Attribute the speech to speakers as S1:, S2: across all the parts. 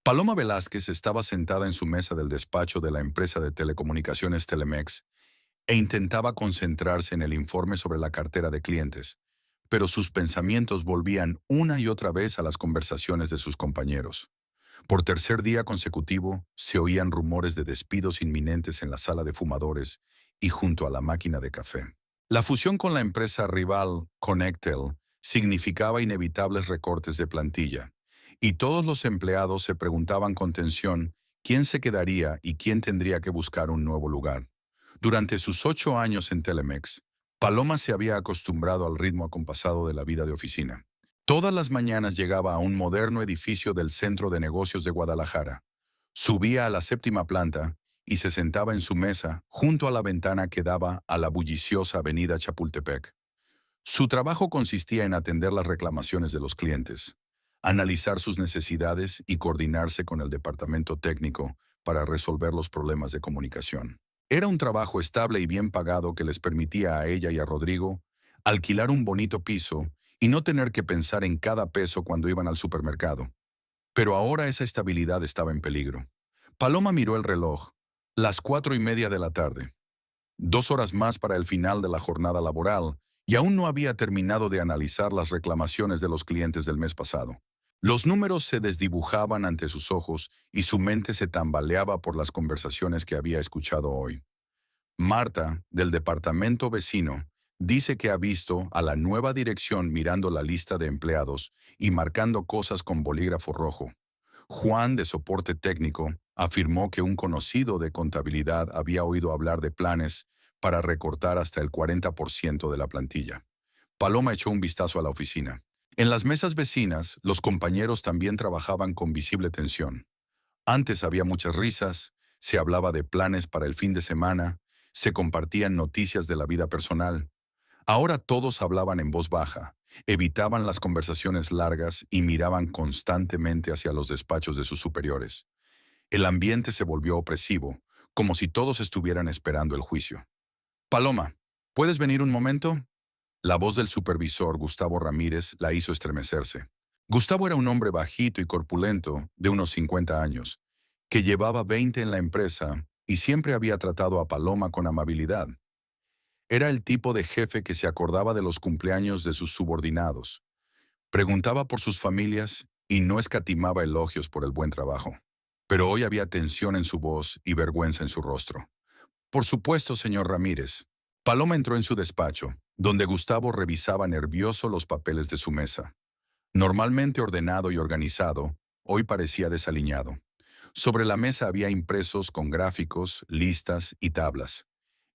S1: Paloma Velázquez estaba sentada en su mesa del despacho de la empresa de telecomunicaciones Telemex e intentaba concentrarse en el informe sobre la cartera de clientes, pero sus pensamientos volvían una y otra vez a las conversaciones de sus compañeros. Por tercer día consecutivo, se oían rumores de despidos inminentes en la sala de fumadores y junto a la máquina de café. La fusión con la empresa rival Connectel significaba inevitables recortes de plantilla, y todos los empleados se preguntaban con tensión quién se quedaría y quién tendría que buscar un nuevo lugar. Durante sus 8 años en Telemex, Paloma se había acostumbrado al ritmo acompasado de la vida de oficina. Todas las mañanas llegaba a un moderno edificio del Centro de Negocios de Guadalajara. Subía a la séptima planta y se sentaba en su mesa junto a la ventana que daba a la bulliciosa avenida Chapultepec. Su trabajo consistía en atender las reclamaciones de los clientes, analizar sus necesidades y coordinarse con el departamento técnico para resolver los problemas de comunicación. Era un trabajo estable y bien pagado que les permitía a ella y a Rodrigo alquilar un bonito piso y no tener que pensar en cada peso cuando iban al supermercado. Pero ahora esa estabilidad estaba en peligro. Paloma miró el reloj. Las 4:30 de la tarde. 2 horas más para el final de la jornada laboral, y aún no había terminado de analizar las reclamaciones de los clientes del mes pasado. Los números se desdibujaban ante sus ojos y su mente se tambaleaba por las conversaciones que había escuchado hoy. Marta, del departamento vecino, dice que ha visto a la nueva dirección mirando la lista de empleados y marcando cosas con bolígrafo rojo. Juan, de soporte técnico, afirmó que un conocido de contabilidad había oído hablar de planes para recortar hasta el 40% de la plantilla. Paloma echó un vistazo a la oficina. En las mesas vecinas, los compañeros también trabajaban con visible tensión. Antes había muchas risas, se hablaba de planes para el fin de semana, se compartían noticias de la vida personal. Ahora todos hablaban en voz baja, evitaban las conversaciones largas y miraban constantemente hacia los despachos de sus superiores. El ambiente se volvió opresivo, como si todos estuvieran esperando el juicio. Paloma, ¿puedes venir un momento? La voz del supervisor, Gustavo Ramírez, la hizo estremecerse. Gustavo era un hombre bajito y corpulento, de unos 50 años, que llevaba 20 en la empresa y siempre había tratado a Paloma con amabilidad. Era el tipo de jefe que se acordaba de los cumpleaños de sus subordinados, preguntaba por sus familias y no escatimaba elogios por el buen trabajo. Pero hoy había tensión en su voz y vergüenza en su rostro. Por supuesto, señor Ramírez. Paloma entró en su despacho, donde Gustavo revisaba nervioso los papeles de su mesa. Normalmente ordenado y organizado, hoy parecía desaliñado. Sobre la mesa había impresos con gráficos, listas y tablas.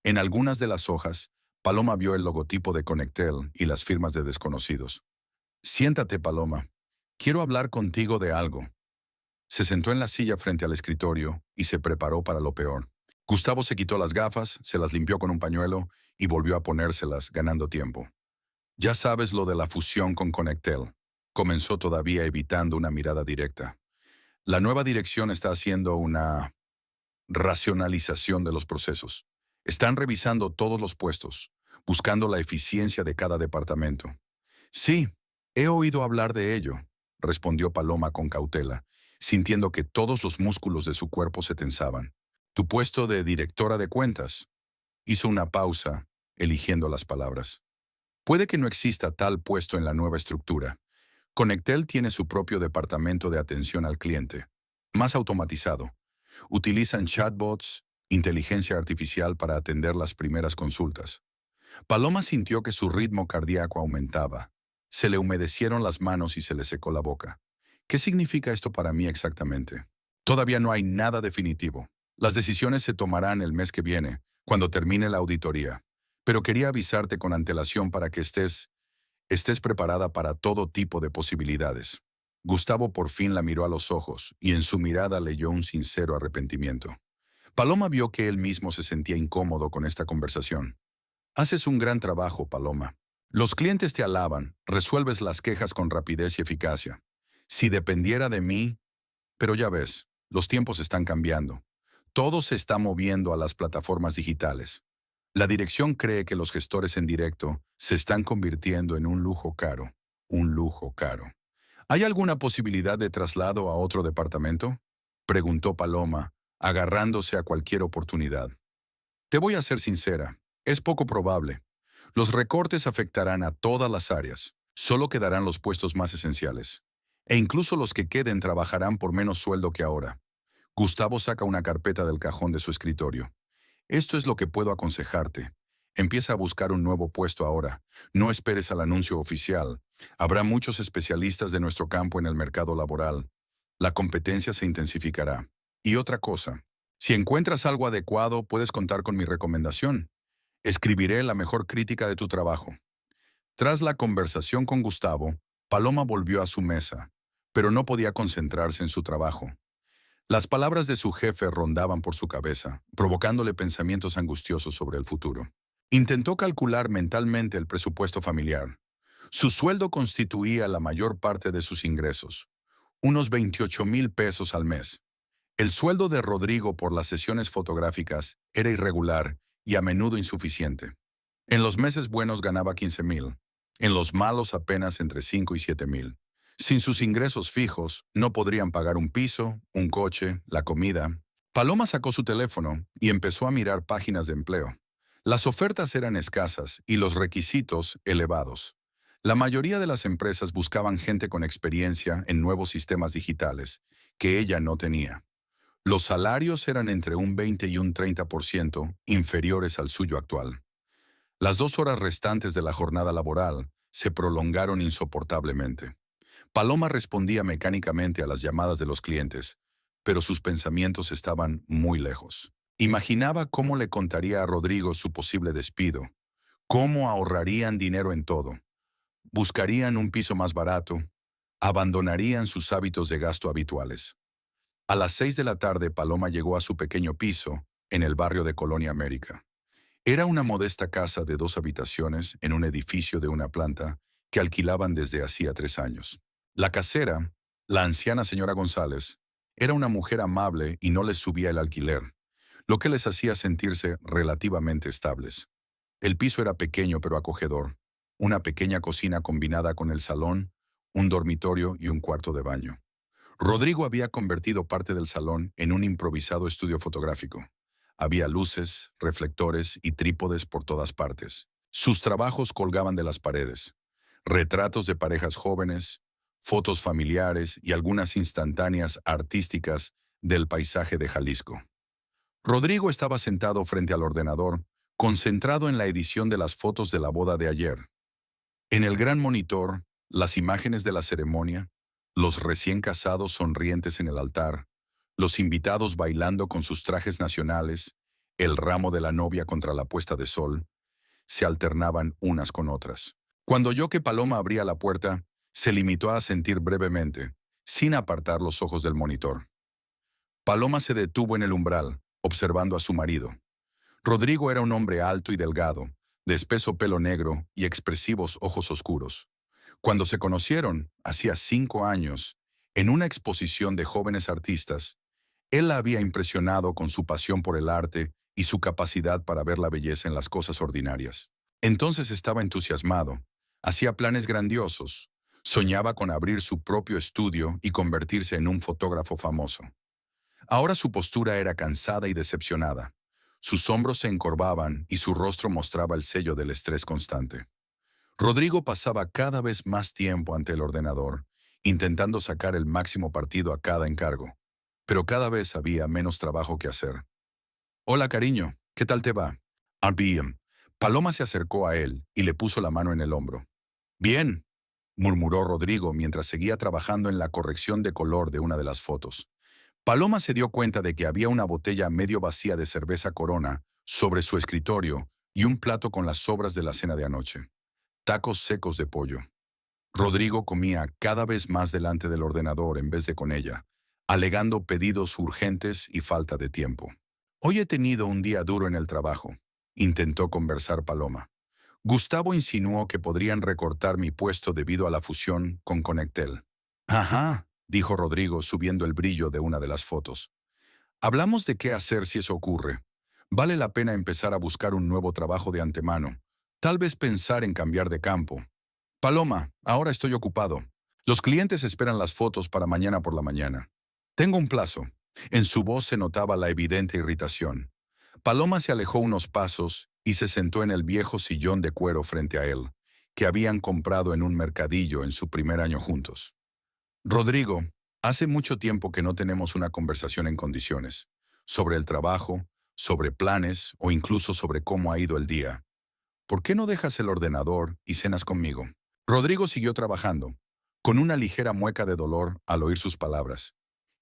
S1: En algunas de las hojas, Paloma vio el logotipo de Connectel y las firmas de desconocidos. Siéntate, Paloma. Quiero hablar contigo de algo. Se sentó en la silla frente al escritorio y se preparó para lo peor. Gustavo se quitó las gafas, se las limpió con un pañuelo y volvió a ponérselas, ganando tiempo. Ya sabes lo de la fusión con Connectel. Comenzó todavía evitando una mirada directa. La nueva dirección está haciendo una racionalización de los procesos. Están revisando todos los puestos, buscando la eficiencia de cada departamento. Sí, he oído hablar de ello, respondió Paloma con cautela, sintiendo que todos los músculos de su cuerpo se tensaban. Tu puesto de directora de cuentas. Hizo una pausa, eligiendo las palabras. Puede que no exista tal puesto en la nueva estructura. Connectel tiene su propio departamento de atención al cliente, más automatizado. Utilizan chatbots, inteligencia artificial para atender las primeras consultas. Paloma sintió que su ritmo cardíaco aumentaba. Se le humedecieron las manos y se le secó la boca. ¿Qué significa esto para mí exactamente? Todavía no hay nada definitivo. Las decisiones se tomarán el mes que viene, cuando termine la auditoría. Pero quería avisarte con antelación para que estés preparada para todo tipo de posibilidades. Gustavo por fin la miró a los ojos y en su mirada leyó un sincero arrepentimiento. Paloma vio que él mismo se sentía incómodo con esta conversación. Haces un gran trabajo, Paloma. Los clientes te alaban, resuelves las quejas con rapidez y eficacia. Si dependiera de mí, pero ya ves, los tiempos están cambiando. Todo se está moviendo a las plataformas digitales. La dirección cree que los gestores en directo se están convirtiendo en un lujo caro. Un lujo caro. ¿Hay alguna posibilidad de traslado a otro departamento? Preguntó Paloma, agarrándose a cualquier oportunidad. Te voy a ser sincera, es poco probable. Los recortes afectarán a todas las áreas. Solo quedarán los puestos más esenciales. E incluso los que queden trabajarán por menos sueldo que ahora. Gustavo saca una carpeta del cajón de su escritorio. Esto es lo que puedo aconsejarte. Empieza a buscar un nuevo puesto ahora. No esperes al anuncio oficial. Habrá muchos especialistas de nuestro campo en el mercado laboral. La competencia se intensificará. Y otra cosa, si encuentras algo adecuado, puedes contar con mi recomendación. Escribiré la mejor crítica de tu trabajo. Tras la conversación con Gustavo, Paloma volvió a su mesa, pero no podía concentrarse en su trabajo. Las palabras de su jefe rondaban por su cabeza, provocándole pensamientos angustiosos sobre el futuro. Intentó calcular mentalmente el presupuesto familiar. Su sueldo constituía la mayor parte de sus ingresos, unos 28,000 pesos al mes. El sueldo de Rodrigo por las sesiones fotográficas era irregular y a menudo insuficiente. En los meses buenos ganaba 15,000, en los malos apenas entre 5 y 7,000. Sin sus ingresos fijos, no podrían pagar un piso, un coche, la comida. Paloma sacó su teléfono y empezó a mirar páginas de empleo. Las ofertas eran escasas y los requisitos elevados. La mayoría de las empresas buscaban gente con experiencia en nuevos sistemas digitales, que ella no tenía. Los salarios eran entre un 20 y un 30% inferiores al suyo actual. Las 2 horas restantes de la jornada laboral se prolongaron insoportablemente. Paloma respondía mecánicamente a las llamadas de los clientes, pero sus pensamientos estaban muy lejos. Imaginaba cómo le contaría a Rodrigo su posible despido, cómo ahorrarían dinero en todo, buscarían un piso más barato, abandonarían sus hábitos de gasto habituales. A las 6 de la tarde, Paloma llegó a su pequeño piso en el barrio de Colonia América. Era una modesta casa de 2 habitaciones en un edificio de una planta que alquilaban desde hacía 3 años. La casera, la anciana señora González, era una mujer amable y no les subía el alquiler, lo que les hacía sentirse relativamente estables. El piso era pequeño pero acogedor, una pequeña cocina combinada con el salón, un dormitorio y un cuarto de baño. Rodrigo había convertido parte del salón en un improvisado estudio fotográfico. Había luces, reflectores y trípodes por todas partes. Sus trabajos colgaban de las paredes. Retratos de parejas jóvenes, fotos familiares y algunas instantáneas artísticas del paisaje de Jalisco. Rodrigo estaba sentado frente al ordenador, concentrado en la edición de las fotos de la boda de ayer. En el gran monitor, las imágenes de la ceremonia, los recién casados sonrientes en el altar, los invitados bailando con sus trajes nacionales, el ramo de la novia contra la puesta de sol, se alternaban unas con otras. Cuando oyó que Paloma abría la puerta, se limitó a asentir brevemente, sin apartar los ojos del monitor. Paloma se detuvo en el umbral, observando a su marido. Rodrigo era un hombre alto y delgado, de espeso pelo negro y expresivos ojos oscuros. Cuando se conocieron, hacía 5 años, en una exposición de jóvenes artistas, él la había impresionado con su pasión por el arte y su capacidad para ver la belleza en las cosas ordinarias. Entonces estaba entusiasmado, hacía planes grandiosos, soñaba con abrir su propio estudio y convertirse en un fotógrafo famoso. Ahora su postura era cansada y decepcionada. Sus hombros se encorvaban y su rostro mostraba el sello del estrés constante. Rodrigo pasaba cada vez más tiempo ante el ordenador, intentando sacar el máximo partido a cada encargo, pero cada vez había menos trabajo que hacer. Hola, cariño, ¿qué tal te va? Bien. Paloma se acercó a él y le puso la mano en el hombro. Bien, murmuró Rodrigo mientras seguía trabajando en la corrección de color de una de las fotos. Paloma se dio cuenta de que había una botella medio vacía de cerveza Corona sobre su escritorio y un plato con las sobras de la cena de anoche. Tacos secos de pollo. Rodrigo comía cada vez más delante del ordenador en vez de con ella, alegando pedidos urgentes y falta de tiempo. Hoy he tenido un día duro en el trabajo, intentó conversar Paloma. Gustavo insinuó que podrían recortar mi puesto debido a la fusión con Conectel. Ajá, dijo Rodrigo subiendo el brillo de una de las fotos. Hablamos de qué hacer si eso ocurre. Vale la pena empezar a buscar un nuevo trabajo de antemano. Tal vez pensar en cambiar de campo. Paloma, ahora estoy ocupado. Los clientes esperan las fotos para mañana por la mañana. Tengo un plazo. En su voz se notaba la evidente irritación. Paloma se alejó unos pasos y se sentó en el viejo sillón de cuero frente a él, que habían comprado en un mercadillo en su primer año juntos. Rodrigo, hace mucho tiempo que no tenemos una conversación en condiciones, sobre el trabajo, sobre planes o incluso sobre cómo ha ido el día. ¿Por qué no dejas el ordenador y cenas conmigo? Rodrigo siguió trabajando, con una ligera mueca de dolor al oír sus palabras.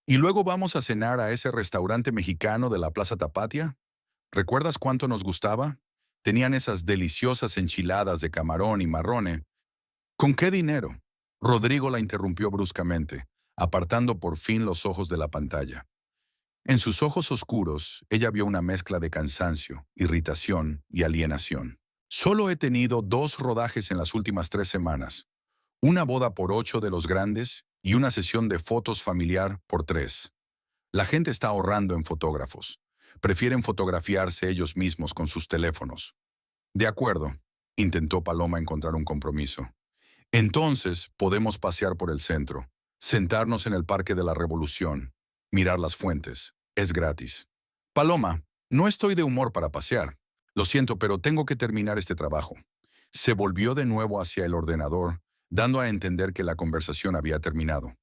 S1: ¿Y luego vamos a cenar a ese restaurante mexicano de la Plaza Tapatia? ¿Recuerdas cuánto nos gustaba? Tenían esas deliciosas enchiladas de camarón y marrone. ¿Con qué dinero? Rodrigo la interrumpió bruscamente, apartando por fin los ojos de la pantalla. En sus ojos oscuros, ella vio una mezcla de cansancio, irritación y alienación. Solo he tenido 2 rodajes en las últimas 3 semanas. Una boda por 8 de los grandes y una sesión de fotos familiar por 3. La gente está ahorrando en fotógrafos. Prefieren fotografiarse ellos mismos con sus teléfonos. De acuerdo, intentó Paloma encontrar un compromiso. Entonces podemos pasear por el centro, sentarnos en el Parque de la Revolución, mirar las fuentes. Es gratis. Paloma, no estoy de humor para pasear. Lo siento, pero tengo que terminar este trabajo. Se volvió de nuevo hacia el ordenador, dando a entender que la conversación había terminado.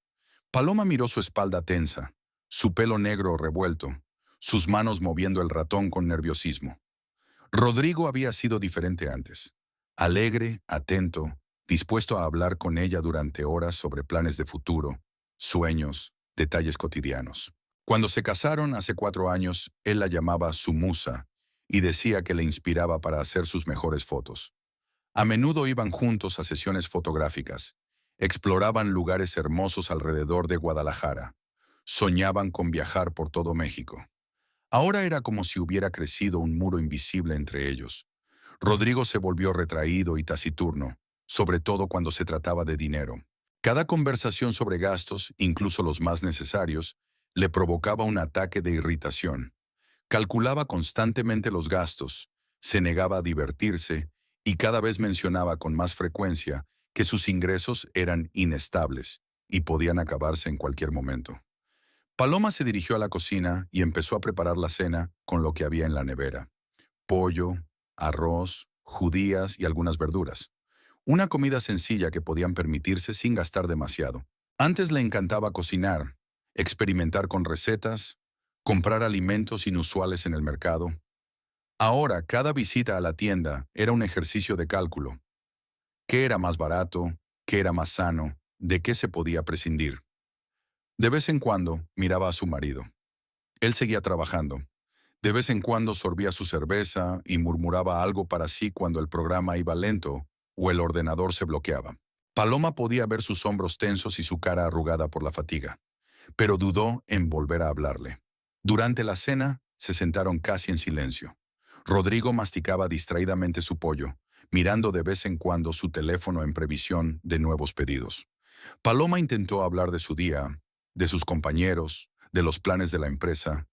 S1: Paloma miró su espalda tensa, su pelo negro revuelto, sus manos moviendo el ratón con nerviosismo. Rodrigo había sido diferente antes. Alegre, atento, dispuesto a hablar con ella durante horas sobre planes de futuro, sueños, detalles cotidianos. Cuando se casaron hace 4 años, él la llamaba su musa y decía que le inspiraba para hacer sus mejores fotos. A menudo iban juntos a sesiones fotográficas, exploraban lugares hermosos alrededor de Guadalajara, soñaban con viajar por todo México. Ahora era como si hubiera crecido un muro invisible entre ellos. Rodrigo se volvió retraído y taciturno, sobre todo cuando se trataba de dinero. Cada conversación sobre gastos, incluso los más necesarios, le provocaba un ataque de irritación. Calculaba constantemente los gastos, se negaba a divertirse y cada vez mencionaba con más frecuencia que sus ingresos eran inestables y podían acabarse en cualquier momento. Paloma se dirigió a la cocina y empezó a preparar la cena con lo que había en la nevera: pollo, arroz, judías y algunas verduras. Una comida sencilla que podían permitirse sin gastar demasiado. Antes le encantaba cocinar, experimentar con recetas, comprar alimentos inusuales en el mercado. Ahora, cada visita a la tienda era un ejercicio de cálculo. ¿Qué era más barato? ¿Qué era más sano? ¿De qué se podía prescindir? De vez en cuando miraba a su marido. Él seguía trabajando. De vez en cuando sorbía su cerveza y murmuraba algo para sí cuando el programa iba lento o el ordenador se bloqueaba. Paloma podía ver sus hombros tensos y su cara arrugada por la fatiga, pero dudó en volver a hablarle. Durante la cena, se sentaron casi en silencio. Rodrigo masticaba distraídamente su pollo, mirando de vez en cuando su teléfono en previsión de nuevos pedidos. Paloma intentó hablar de su día, de sus compañeros, de los planes de la empresa,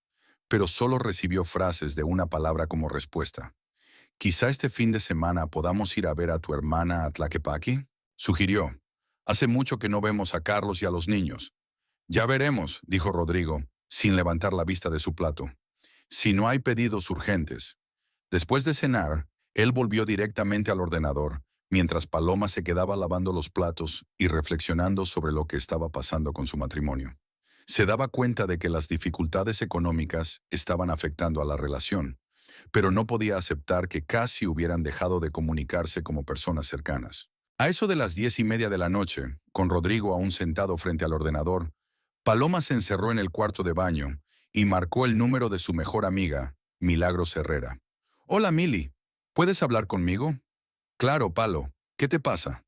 S1: pero solo recibió frases de una palabra como respuesta. «Quizá este fin de semana podamos ir a ver a tu hermana a Tlaquepaque», sugirió. «Hace mucho que no vemos a Carlos y a los niños». «Ya veremos», dijo Rodrigo, sin levantar la vista de su plato. «Si no hay pedidos urgentes». Después de cenar, él volvió directamente al ordenador, mientras Paloma se quedaba lavando los platos y reflexionando sobre lo que estaba pasando con su matrimonio. Se daba cuenta de que las dificultades económicas estaban afectando a la relación, pero no podía aceptar que casi hubieran dejado de comunicarse como personas cercanas. A eso de las 10:30 de la noche, con Rodrigo aún sentado frente al ordenador, Paloma se encerró en el cuarto de baño y marcó el número de su mejor amiga, Milagros Herrera. «Hola, Mili, ¿puedes hablar conmigo?» «Claro, Palo, ¿qué te pasa?»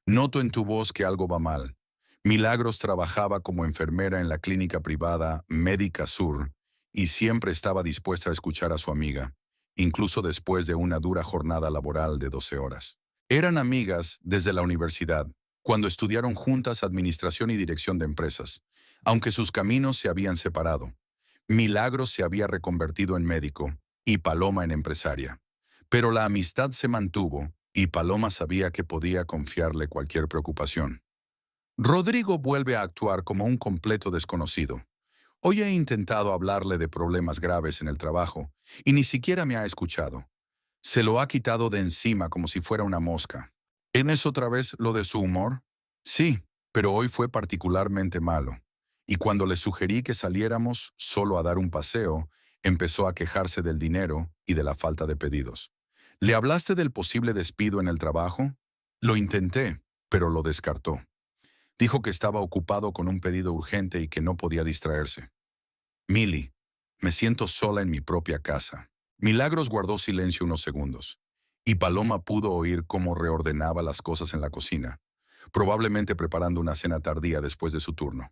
S1: «Noto en tu voz que algo va mal». Milagros trabajaba como enfermera en la clínica privada Médica Sur y siempre estaba dispuesta a escuchar a su amiga, incluso después de una dura jornada laboral de 12 horas. Eran amigas desde la universidad, cuando estudiaron juntas administración y dirección de empresas, aunque sus caminos se habían separado. Milagros se había reconvertido en médico y Paloma en empresaria. Pero la amistad se mantuvo y Paloma sabía que podía confiarle cualquier preocupación. Rodrigo vuelve a actuar como un completo desconocido. Hoy he intentado hablarle de problemas graves en el trabajo y ni siquiera me ha escuchado. Se lo ha quitado de encima como si fuera una mosca. ¿Tienes otra vez lo de su humor? Sí, pero hoy fue particularmente malo. Y cuando le sugerí que saliéramos solo a dar un paseo, empezó a quejarse del dinero y de la falta de pedidos. ¿Le hablaste del posible despido en el trabajo? Lo intenté, pero lo descartó. Dijo que estaba ocupado con un pedido urgente y que no podía distraerse. Milly, me siento sola en mi propia casa. Milagros guardó silencio unos segundos, y Paloma pudo oír cómo reordenaba las cosas en la cocina, probablemente preparando una cena tardía después de su turno.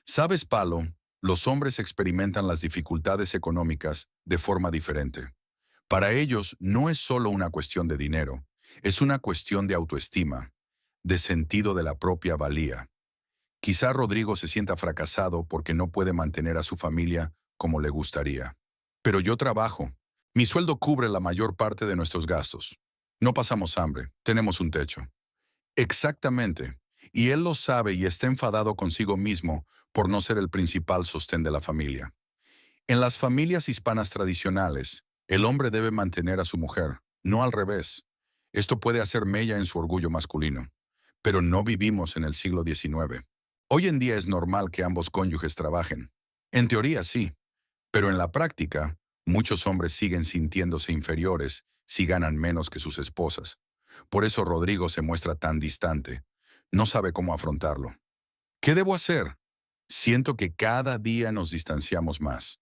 S1: ¿Sabes, Palo? Los hombres experimentan las dificultades económicas de forma diferente. Para ellos no es solo una cuestión de dinero, es una cuestión de autoestima, de sentido de la propia valía. Quizá Rodrigo se sienta fracasado porque no puede mantener a su familia como le gustaría. Pero yo trabajo. Mi sueldo cubre la mayor parte de nuestros gastos. No pasamos hambre, tenemos un techo. Exactamente. Y él lo sabe y está enfadado consigo mismo por no ser el principal sostén de la familia. En las familias hispanas tradicionales, el hombre debe mantener a su mujer, no al revés. Esto puede hacer mella en su orgullo masculino. Pero no vivimos en el siglo XIX. Hoy en día es normal que ambos cónyuges trabajen. En teoría sí, pero en la práctica, muchos hombres siguen sintiéndose inferiores si ganan menos que sus esposas. Por eso Rodrigo se muestra tan distante. No sabe cómo afrontarlo. ¿Qué debo hacer? Siento que cada día nos distanciamos más.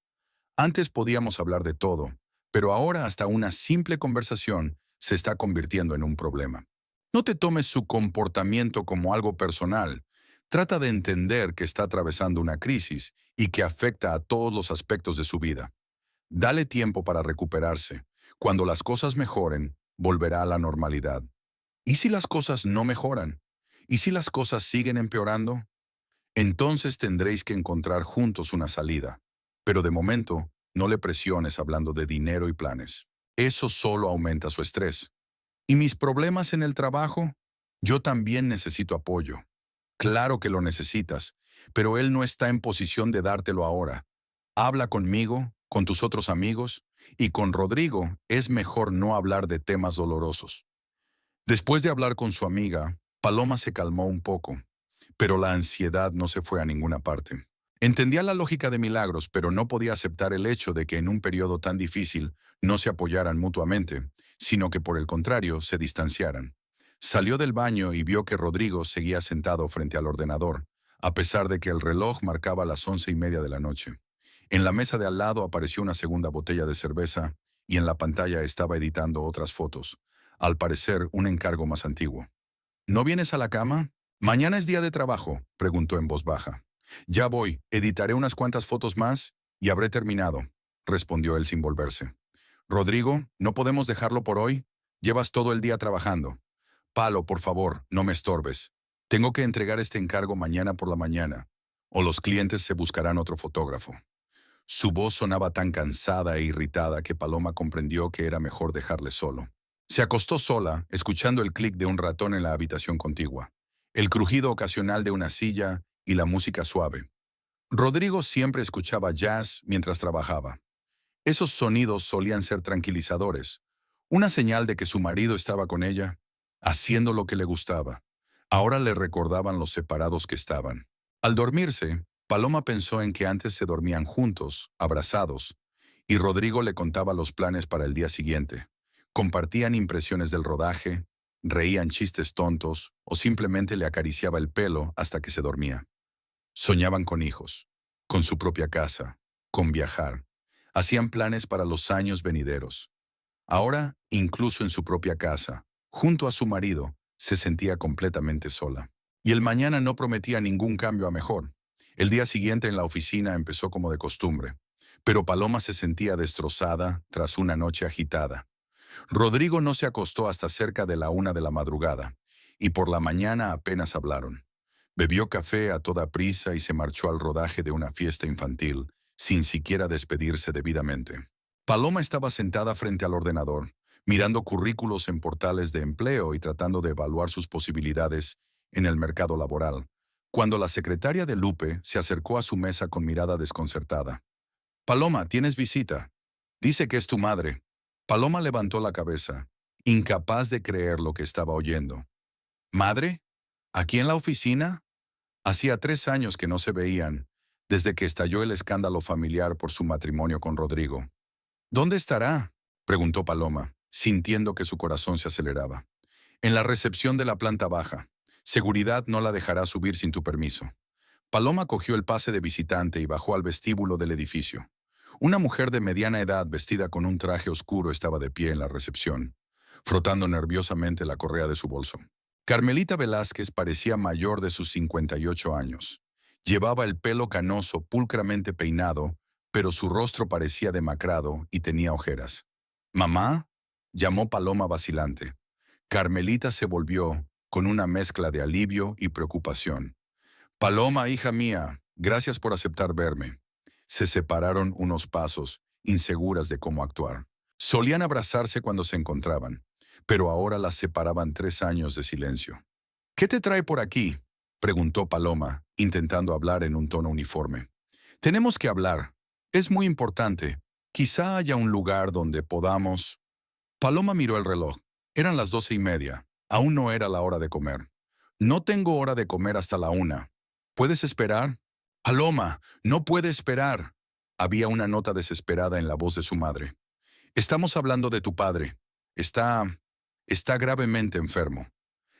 S1: Antes podíamos hablar de todo, pero ahora hasta una simple conversación se está convirtiendo en un problema. No te tomes su comportamiento como algo personal. Trata de entender que está atravesando una crisis y que afecta a todos los aspectos de su vida. Dale tiempo para recuperarse. Cuando las cosas mejoren, volverá a la normalidad. ¿Y si las cosas no mejoran? ¿Y si las cosas siguen empeorando? Entonces tendréis que encontrar juntos una salida. Pero de momento, no le presiones hablando de dinero y planes. Eso solo aumenta su estrés. ¿Y mis problemas en el trabajo? Yo también necesito apoyo. Claro que lo necesitas, pero él no está en posición de dártelo ahora. Habla conmigo, con tus otros amigos, y con Rodrigo es mejor no hablar de temas dolorosos. Después de hablar con su amiga, Paloma se calmó un poco, pero la ansiedad no se fue a ninguna parte. Entendía la lógica de Milagros, pero no podía aceptar el hecho de que en un periodo tan difícil no se apoyaran mutuamente, sino que por el contrario se distanciaran. Salió del baño y vio que Rodrigo seguía sentado frente al ordenador, a pesar de que el reloj marcaba las 11:30 de la noche. En la mesa de al lado apareció una segunda botella de cerveza y en la pantalla estaba editando otras fotos, al parecer un encargo más antiguo. ¿No vienes a la cama? Mañana es día de trabajo, preguntó en voz baja. Ya voy, editaré unas cuantas fotos más y habré terminado, respondió él sin volverse. Rodrigo, ¿no podemos dejarlo por hoy? Llevas todo el día trabajando. Palo, por favor, no me estorbes. Tengo que entregar este encargo mañana por la mañana, o los clientes se buscarán otro fotógrafo. Su voz sonaba tan cansada e irritada que Paloma comprendió que era mejor dejarle solo. Se acostó sola, escuchando el clic de un ratón en la habitación contigua, el crujido ocasional de una silla y la música suave. Rodrigo siempre escuchaba jazz mientras trabajaba. Esos sonidos solían ser tranquilizadores, una señal de que su marido estaba con ella, haciendo lo que le gustaba. Ahora le recordaban los separados que estaban. Al dormirse, Paloma pensó en que antes se dormían juntos, abrazados, y Rodrigo le contaba los planes para el día siguiente. Compartían impresiones del rodaje, reían chistes tontos o simplemente le acariciaba el pelo hasta que se dormía. Soñaban con hijos, con su propia casa, con viajar. Hacían planes para los años venideros. Ahora, incluso en su propia casa, junto a su marido, se sentía completamente sola. Y el mañana no prometía ningún cambio a mejor. El día siguiente en la oficina empezó como de costumbre, pero Paloma se sentía destrozada tras una noche agitada. Rodrigo no se acostó hasta cerca de la 1 de la madrugada, y por la mañana apenas hablaron. Bebió café a toda prisa y se marchó al rodaje de una fiesta infantil, sin siquiera despedirse debidamente. Paloma estaba sentada frente al ordenador, mirando currículos en portales de empleo y tratando de evaluar sus posibilidades en el mercado laboral, cuando la secretaria de Lupe se acercó a su mesa con mirada desconcertada. Paloma, tienes visita. Dice que es tu madre. Paloma levantó la cabeza, incapaz de creer lo que estaba oyendo. ¿Madre? ¿Aquí en la oficina? Hacía 3 años que no se veían, desde que estalló el escándalo familiar por su matrimonio con Rodrigo. ¿Dónde estará?, preguntó Paloma, sintiendo que su corazón se aceleraba. En la recepción de la planta baja. Seguridad no la dejará subir sin tu permiso. Paloma cogió el pase de visitante y bajó al vestíbulo del edificio. Una mujer de mediana edad vestida con un traje oscuro estaba de pie en la recepción, frotando nerviosamente la correa de su bolso. Carmelita Velázquez parecía mayor de sus 58 años. Llevaba el pelo canoso, pulcramente peinado, pero su rostro parecía demacrado y tenía ojeras. «¿Mamá?», llamó Paloma vacilante. Carmelita se volvió, con una mezcla de alivio y preocupación. «Paloma, hija mía, gracias por aceptar verme». Se separaron unos pasos, inseguras de cómo actuar. Solían abrazarse cuando se encontraban, pero ahora las separaban 3 años de silencio. «¿Qué te trae por aquí?», preguntó Paloma, intentando hablar en un tono uniforme. «Tenemos que hablar. Es muy importante. Quizá haya un lugar donde podamos...». Paloma miró el reloj. Eran las 12:30. Aún no era la hora de comer. «No tengo hora de comer hasta la 1. ¿Puedes esperar?». «Paloma, no puede esperar». Había una nota desesperada en la voz de su madre. «Estamos hablando de tu padre. Está gravemente enfermo».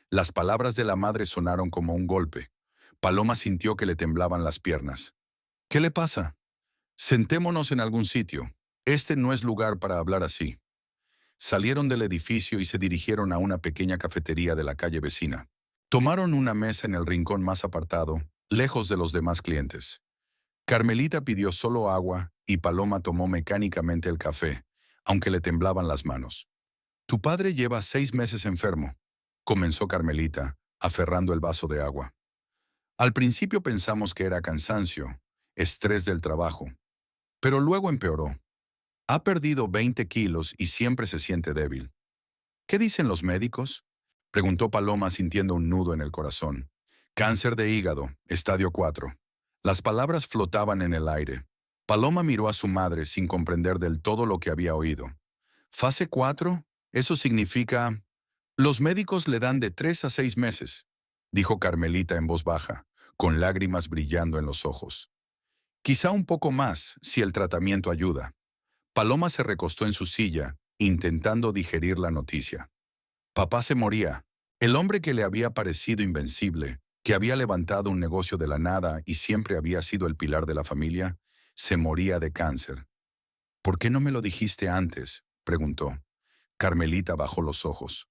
S1: Las palabras de la madre sonaron como un golpe. Paloma sintió que le temblaban las piernas. «¿Qué le pasa?». «Sentémonos en algún sitio. Este no es lugar para hablar así». Salieron del edificio y se dirigieron a una pequeña cafetería de la calle vecina. Tomaron una mesa en el rincón más apartado, lejos de los demás clientes. Carmelita pidió solo agua y Paloma tomó mecánicamente el café, aunque le temblaban las manos. «Tu padre lleva 6 meses enfermo», comenzó Carmelita, aferrando el vaso de agua. «Al principio pensamos que era cansancio, estrés del trabajo, pero luego empeoró. Ha perdido 20 kilos y siempre se siente débil». «¿Qué dicen los médicos?», preguntó Paloma sintiendo un nudo en el corazón. «Cáncer de hígado, estadio 4». Las palabras flotaban en el aire. Paloma miró a su madre sin comprender del todo lo que había oído. «¿Fase 4? Eso significa...». «Los médicos le dan de 3 a 6 meses», dijo Carmelita en voz baja, con lágrimas brillando en los ojos. «Quizá un poco más, si el tratamiento ayuda». Paloma se recostó en su silla, intentando digerir la noticia. Papá se moría. El hombre que le había parecido invencible, que había levantado un negocio de la nada y siempre había sido el pilar de la familia, se moría de cáncer. «¿Por qué no me lo dijiste antes?», preguntó. Carmelita bajó los ojos.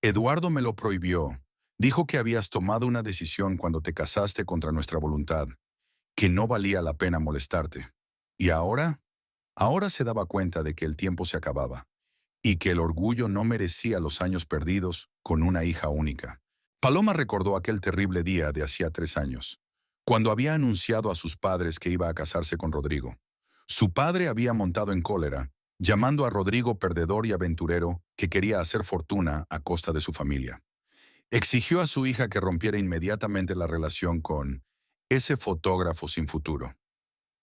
S1: «Eduardo me lo prohibió. Dijo que habías tomado una decisión cuando te casaste contra nuestra voluntad, que no valía la pena molestarte. ¿Y ahora?». Ahora se daba cuenta de que el tiempo se acababa y que el orgullo no merecía los años perdidos con una hija única. Paloma recordó aquel terrible día de hacía 3 años, cuando había anunciado a sus padres que iba a casarse con Rodrigo. Su padre había montado en cólera, llamando a Rodrigo perdedor y aventurero que quería hacer fortuna a costa de su familia. Exigió a su hija que rompiera inmediatamente la relación con ese fotógrafo sin futuro.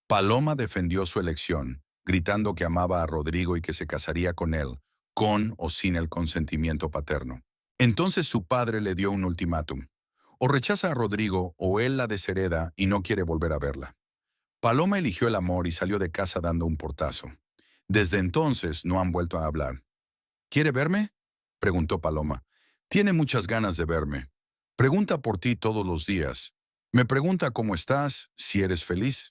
S1: Paloma defendió su elección, gritando que amaba a Rodrigo y que se casaría con él, con o sin el consentimiento paterno. Entonces su padre le dio un ultimátum. O rechaza a Rodrigo o él la deshereda y no quiere volver a verla. Paloma eligió el amor y salió de casa dando un portazo. Desde entonces no han vuelto a hablar. «¿Quiere verme?», preguntó Paloma. «Tiene muchas ganas de verme. Pregunta por ti todos los días. Me pregunta cómo estás, si eres feliz.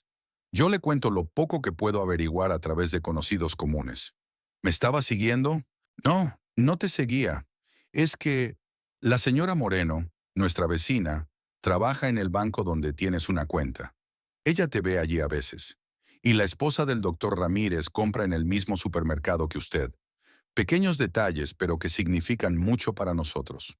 S1: Yo le cuento lo poco que puedo averiguar a través de conocidos comunes». «¿Me estaba siguiendo?». «No, no te seguía. Es que la señora Moreno, nuestra vecina, trabaja en el banco donde tienes una cuenta. Ella te ve allí a veces. Y la esposa del doctor Ramírez compra en el mismo supermercado que usted. Pequeños detalles, pero que significan mucho para nosotros».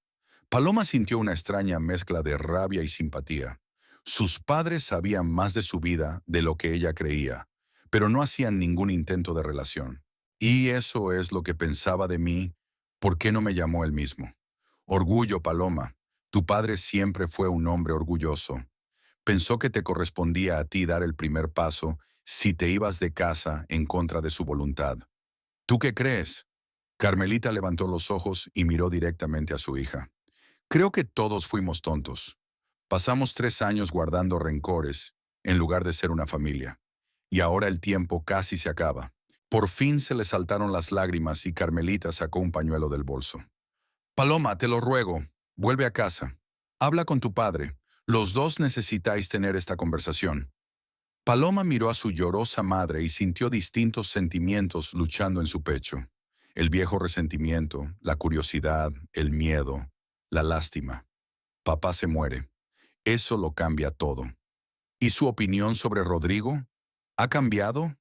S1: Paloma sintió una extraña mezcla de rabia y simpatía. Sus padres sabían más de su vida de lo que ella creía, pero no hacían ningún intento de relación. «Y eso es lo que pensaba de mí. ¿Por qué no me llamó él mismo?». «Orgullo, Paloma. Tu padre siempre fue un hombre orgulloso. Pensó que te correspondía a ti dar el primer paso si te ibas de casa en contra de su voluntad. ¿Tú qué crees? Carmelita levantó los ojos y miró directamente a su hija. Creo que todos fuimos tontos. Pasamos 3 años guardando rencores en lugar de ser una familia. Y ahora el tiempo casi se acaba. Por fin se le saltaron las lágrimas y Carmelita sacó un pañuelo del bolso. Paloma, te lo ruego, vuelve a casa. Habla con tu padre. Los dos necesitáis tener esta conversación. Paloma miró a su llorosa madre y sintió distintos sentimientos luchando en su pecho. El viejo resentimiento, la curiosidad, el miedo, la lástima. Papá se muere. Eso lo cambia todo. ¿Y su opinión sobre Rodrigo? ¿Ha cambiado?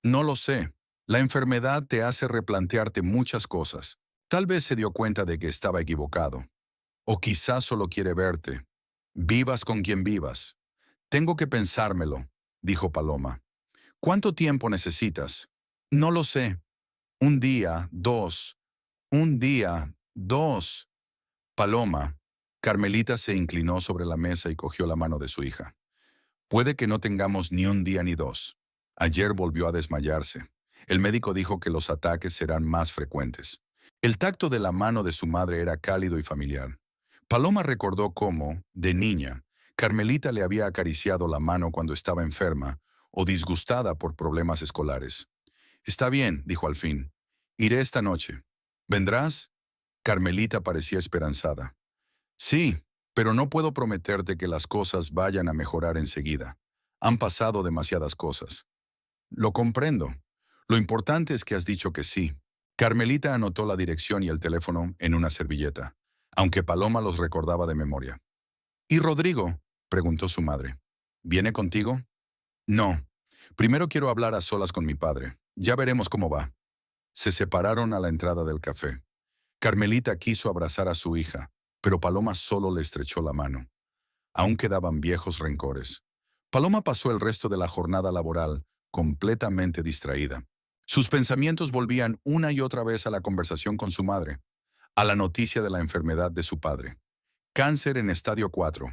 S1: No lo sé. La enfermedad te hace replantearte muchas cosas. Tal vez se dio cuenta de que estaba equivocado. O quizás solo quiere verte. Vivas con quien vivas. Tengo que pensármelo, dijo Paloma. ¿Cuánto tiempo necesitas? No lo sé. Un día, dos. Un día, dos. Paloma. Carmelita se inclinó sobre la mesa y cogió la mano de su hija. Puede que no tengamos ni un día ni dos. Ayer volvió a desmayarse. El médico dijo que los ataques serán más frecuentes. El tacto de la mano de su madre era cálido y familiar. Paloma recordó cómo, de niña, Carmelita le había acariciado la mano cuando estaba enferma o disgustada por problemas escolares. Está bien, dijo al fin. Iré esta noche. ¿Vendrás? Carmelita parecía esperanzada. Sí, pero no puedo prometerte que las cosas vayan a mejorar enseguida. Han pasado demasiadas cosas. Lo comprendo. Lo importante es que has dicho que sí. Carmelita anotó la dirección y el teléfono en una servilleta, aunque Paloma los recordaba de memoria. ¿Y Rodrigo? Preguntó su madre. ¿Viene contigo? No. Primero quiero hablar a solas con mi padre. Ya veremos cómo va. Se separaron a la entrada del café. Carmelita quiso abrazar a su hija, pero Paloma solo le estrechó la mano. Aún quedaban viejos rencores. Paloma pasó el resto de la jornada laboral completamente distraída. Sus pensamientos volvían una y otra vez a la conversación con su madre, a la noticia de la enfermedad de su padre. Cáncer en estadio 4,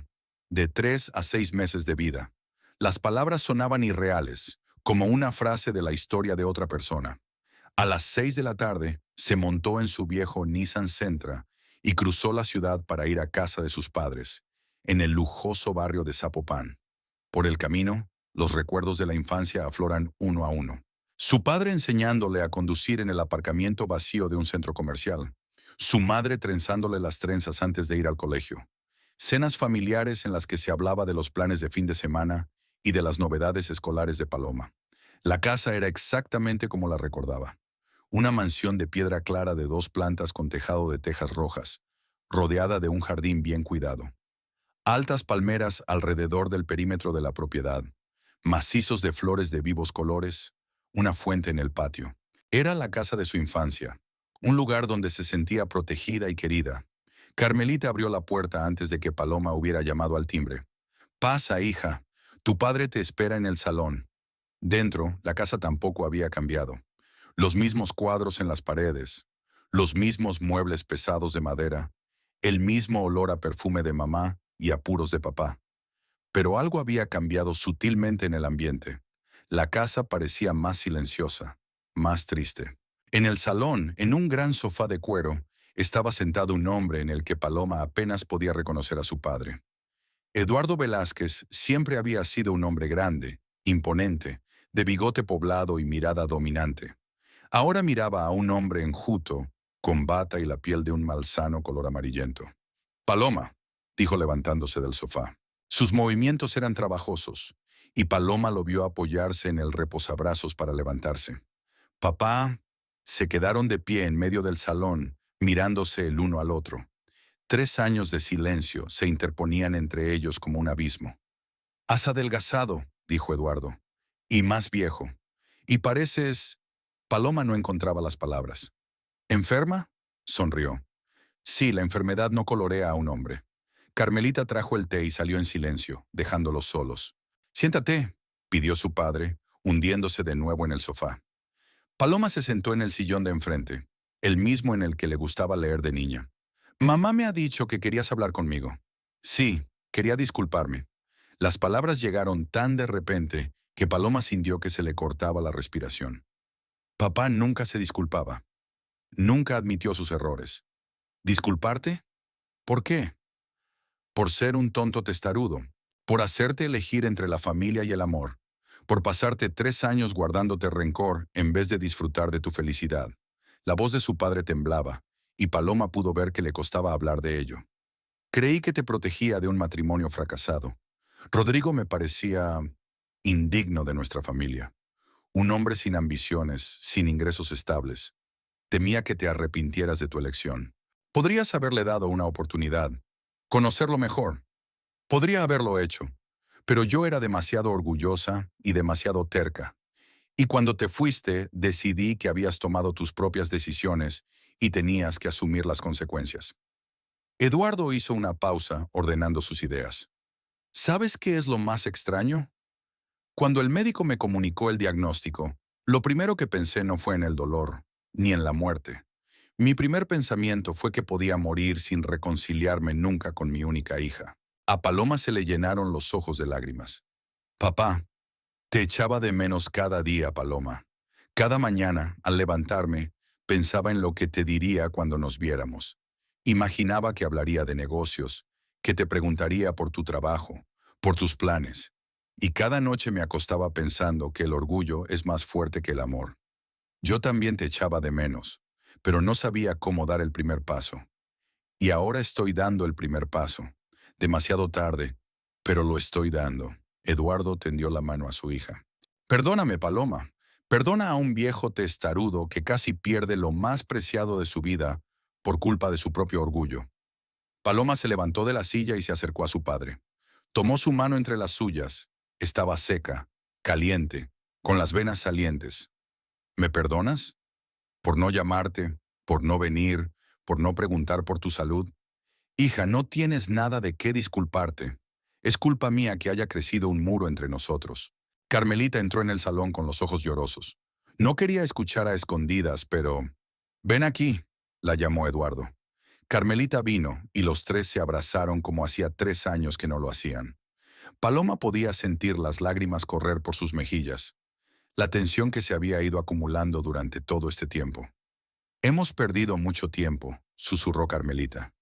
S1: de 3 a 6 meses de vida. Las palabras sonaban irreales, como una frase de la historia de otra persona. A las 6 de la tarde, se montó en su viejo Nissan Sentra y cruzó la ciudad para ir a casa de sus padres, en el lujoso barrio de Zapopan. Por el camino, los recuerdos de la infancia afloran uno a uno. Su padre enseñándole a conducir en el aparcamiento vacío de un centro comercial. Su madre trenzándole las trenzas antes de ir al colegio. Cenas familiares en las que se hablaba de los planes de fin de semana y de las novedades escolares de Paloma. La casa era exactamente como la recordaba. Una mansión de piedra clara de 2 plantas con tejado de tejas rojas, rodeada de un jardín bien cuidado. Altas palmeras alrededor del perímetro de la propiedad, macizos de flores de vivos colores, una fuente en el patio. Era la casa de su infancia, un lugar donde se sentía protegida y querida. Carmelita abrió la puerta antes de que Paloma hubiera llamado al timbre. «Pasa, hija. Tu padre te espera en el salón». Dentro, la casa tampoco había cambiado. Los mismos cuadros en las paredes, los mismos muebles pesados de madera, el mismo olor a perfume de mamá y a puros de papá. Pero algo había cambiado sutilmente en el ambiente. La casa parecía más silenciosa, más triste. En el salón, en un gran sofá de cuero, estaba sentado un hombre en el que Paloma apenas podía reconocer a su padre. Eduardo Velázquez siempre había sido un hombre grande, imponente, de bigote poblado y mirada dominante. Ahora miraba a un hombre enjuto, con bata y la piel de un malsano color amarillento. «Paloma», dijo levantándose del sofá. Sus movimientos eran trabajosos, y Paloma lo vio apoyarse en el reposabrazos para levantarse. «Papá», se quedaron de pie en medio del salón, mirándose el uno al otro. 3 años de silencio se interponían entre ellos como un abismo. «Has adelgazado», dijo Eduardo, «y más viejo. Y pareces...» Paloma no encontraba las palabras. «¿Enferma?», sonrió. Sí, la enfermedad no colorea a un hombre. Carmelita trajo el té y salió en silencio, dejándolos solos. «Siéntate», pidió su padre, hundiéndose de nuevo en el sofá. Paloma se sentó en el sillón de enfrente, el mismo en el que le gustaba leer de niña. «Mamá me ha dicho que querías hablar conmigo». «Sí, quería disculparme. Las palabras llegaron tan de repente que Paloma sintió que se le cortaba la respiración. Papá nunca se disculpaba. Nunca admitió sus errores. ¿Disculparte? ¿Por qué? Por ser un tonto testarudo, por hacerte elegir entre la familia y el amor, por pasarte 3 años guardándote rencor en vez de disfrutar de tu felicidad. La voz de su padre temblaba, y Paloma pudo ver que le costaba hablar de ello. Creí que te protegía de un matrimonio fracasado. Rodrigo me parecía indigno de nuestra familia. Un hombre sin ambiciones, sin ingresos estables. Temía que te arrepintieras de tu elección. Podrías haberle dado una oportunidad, conocerlo mejor. Podría haberlo hecho, pero yo era demasiado orgullosa y demasiado terca. Y cuando te fuiste, decidí que habías tomado tus propias decisiones y tenías que asumir las consecuencias. Eduardo hizo una pausa ordenando sus ideas. ¿Sabes qué es lo más extraño? Cuando el médico me comunicó el diagnóstico, lo primero que pensé no fue en el dolor, ni en la muerte. Mi primer pensamiento fue que podía morir sin reconciliarme nunca con mi única hija. A Paloma se le llenaron los ojos de lágrimas. Papá, te echaba de menos cada día, Paloma. Cada mañana, al levantarme, pensaba en lo que te diría cuando nos viéramos. Imaginaba que hablaría de negocios, que te preguntaría por tu trabajo, por tus planes. Y cada noche me acostaba pensando que el orgullo es más fuerte que el amor. Yo también te echaba de menos, pero no sabía cómo dar el primer paso. Y ahora estoy dando el primer paso. Demasiado tarde, pero lo estoy dando. Eduardo tendió la mano a su hija. Perdóname, Paloma. Perdona a un viejo testarudo que casi pierde lo más preciado de su vida por culpa de su propio orgullo. Paloma se levantó de la silla y se acercó a su padre. Tomó su mano entre las suyas. Estaba seca, caliente, con las venas salientes. ¿Me perdonas? Por no llamarte, por no venir, por no preguntar por tu salud. Hija, no tienes nada de qué disculparte. Es culpa mía que haya crecido un muro entre nosotros. Carmelita entró en el salón con los ojos llorosos. No quería escuchar a escondidas, pero... Ven aquí, la llamó Eduardo. Carmelita vino y los tres se abrazaron como hacía 3 años que no lo hacían. Paloma podía sentir las lágrimas correr por sus mejillas, la tensión que se había ido acumulando durante todo este tiempo. Hemos perdido mucho tiempo, susurró Carmelita.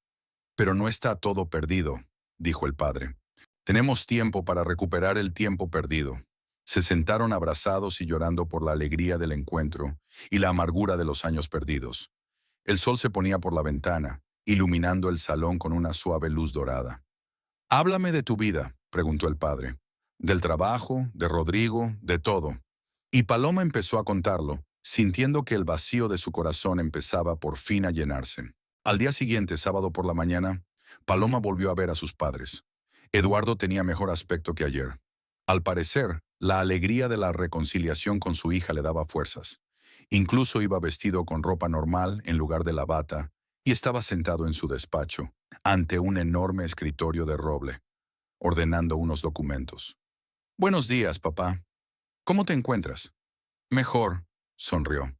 S1: Pero no está todo perdido, dijo el padre. Tenemos tiempo para recuperar el tiempo perdido. Se sentaron abrazados y llorando por la alegría del encuentro y la amargura de los años perdidos. El sol se ponía por la ventana, iluminando el salón con una suave luz dorada. «Háblame de tu vida», preguntó el padre. «Del trabajo, de Rodrigo, de todo». Y Paloma empezó a contarlo, sintiendo que el vacío de su corazón empezaba por fin a llenarse. Al día siguiente, sábado por la mañana, Paloma volvió a ver a sus padres. Eduardo tenía mejor aspecto que ayer. Al parecer, la alegría de la reconciliación con su hija le daba fuerzas. Incluso iba vestido con ropa normal en lugar de la bata y estaba sentado en su despacho, ante un enorme escritorio de roble, ordenando unos documentos. «Buenos días, papá. ¿Cómo te encuentras?» «Mejor», sonrió.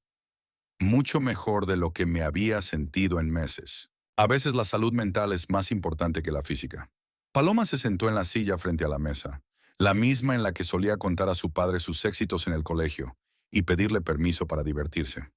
S1: «Mucho mejor de lo que me había sentido en meses. A veces la salud mental es más importante que la física». Paloma se sentó en la silla frente a la mesa, la misma en la que solía contar a su padre sus éxitos en el colegio y pedirle permiso para divertirse.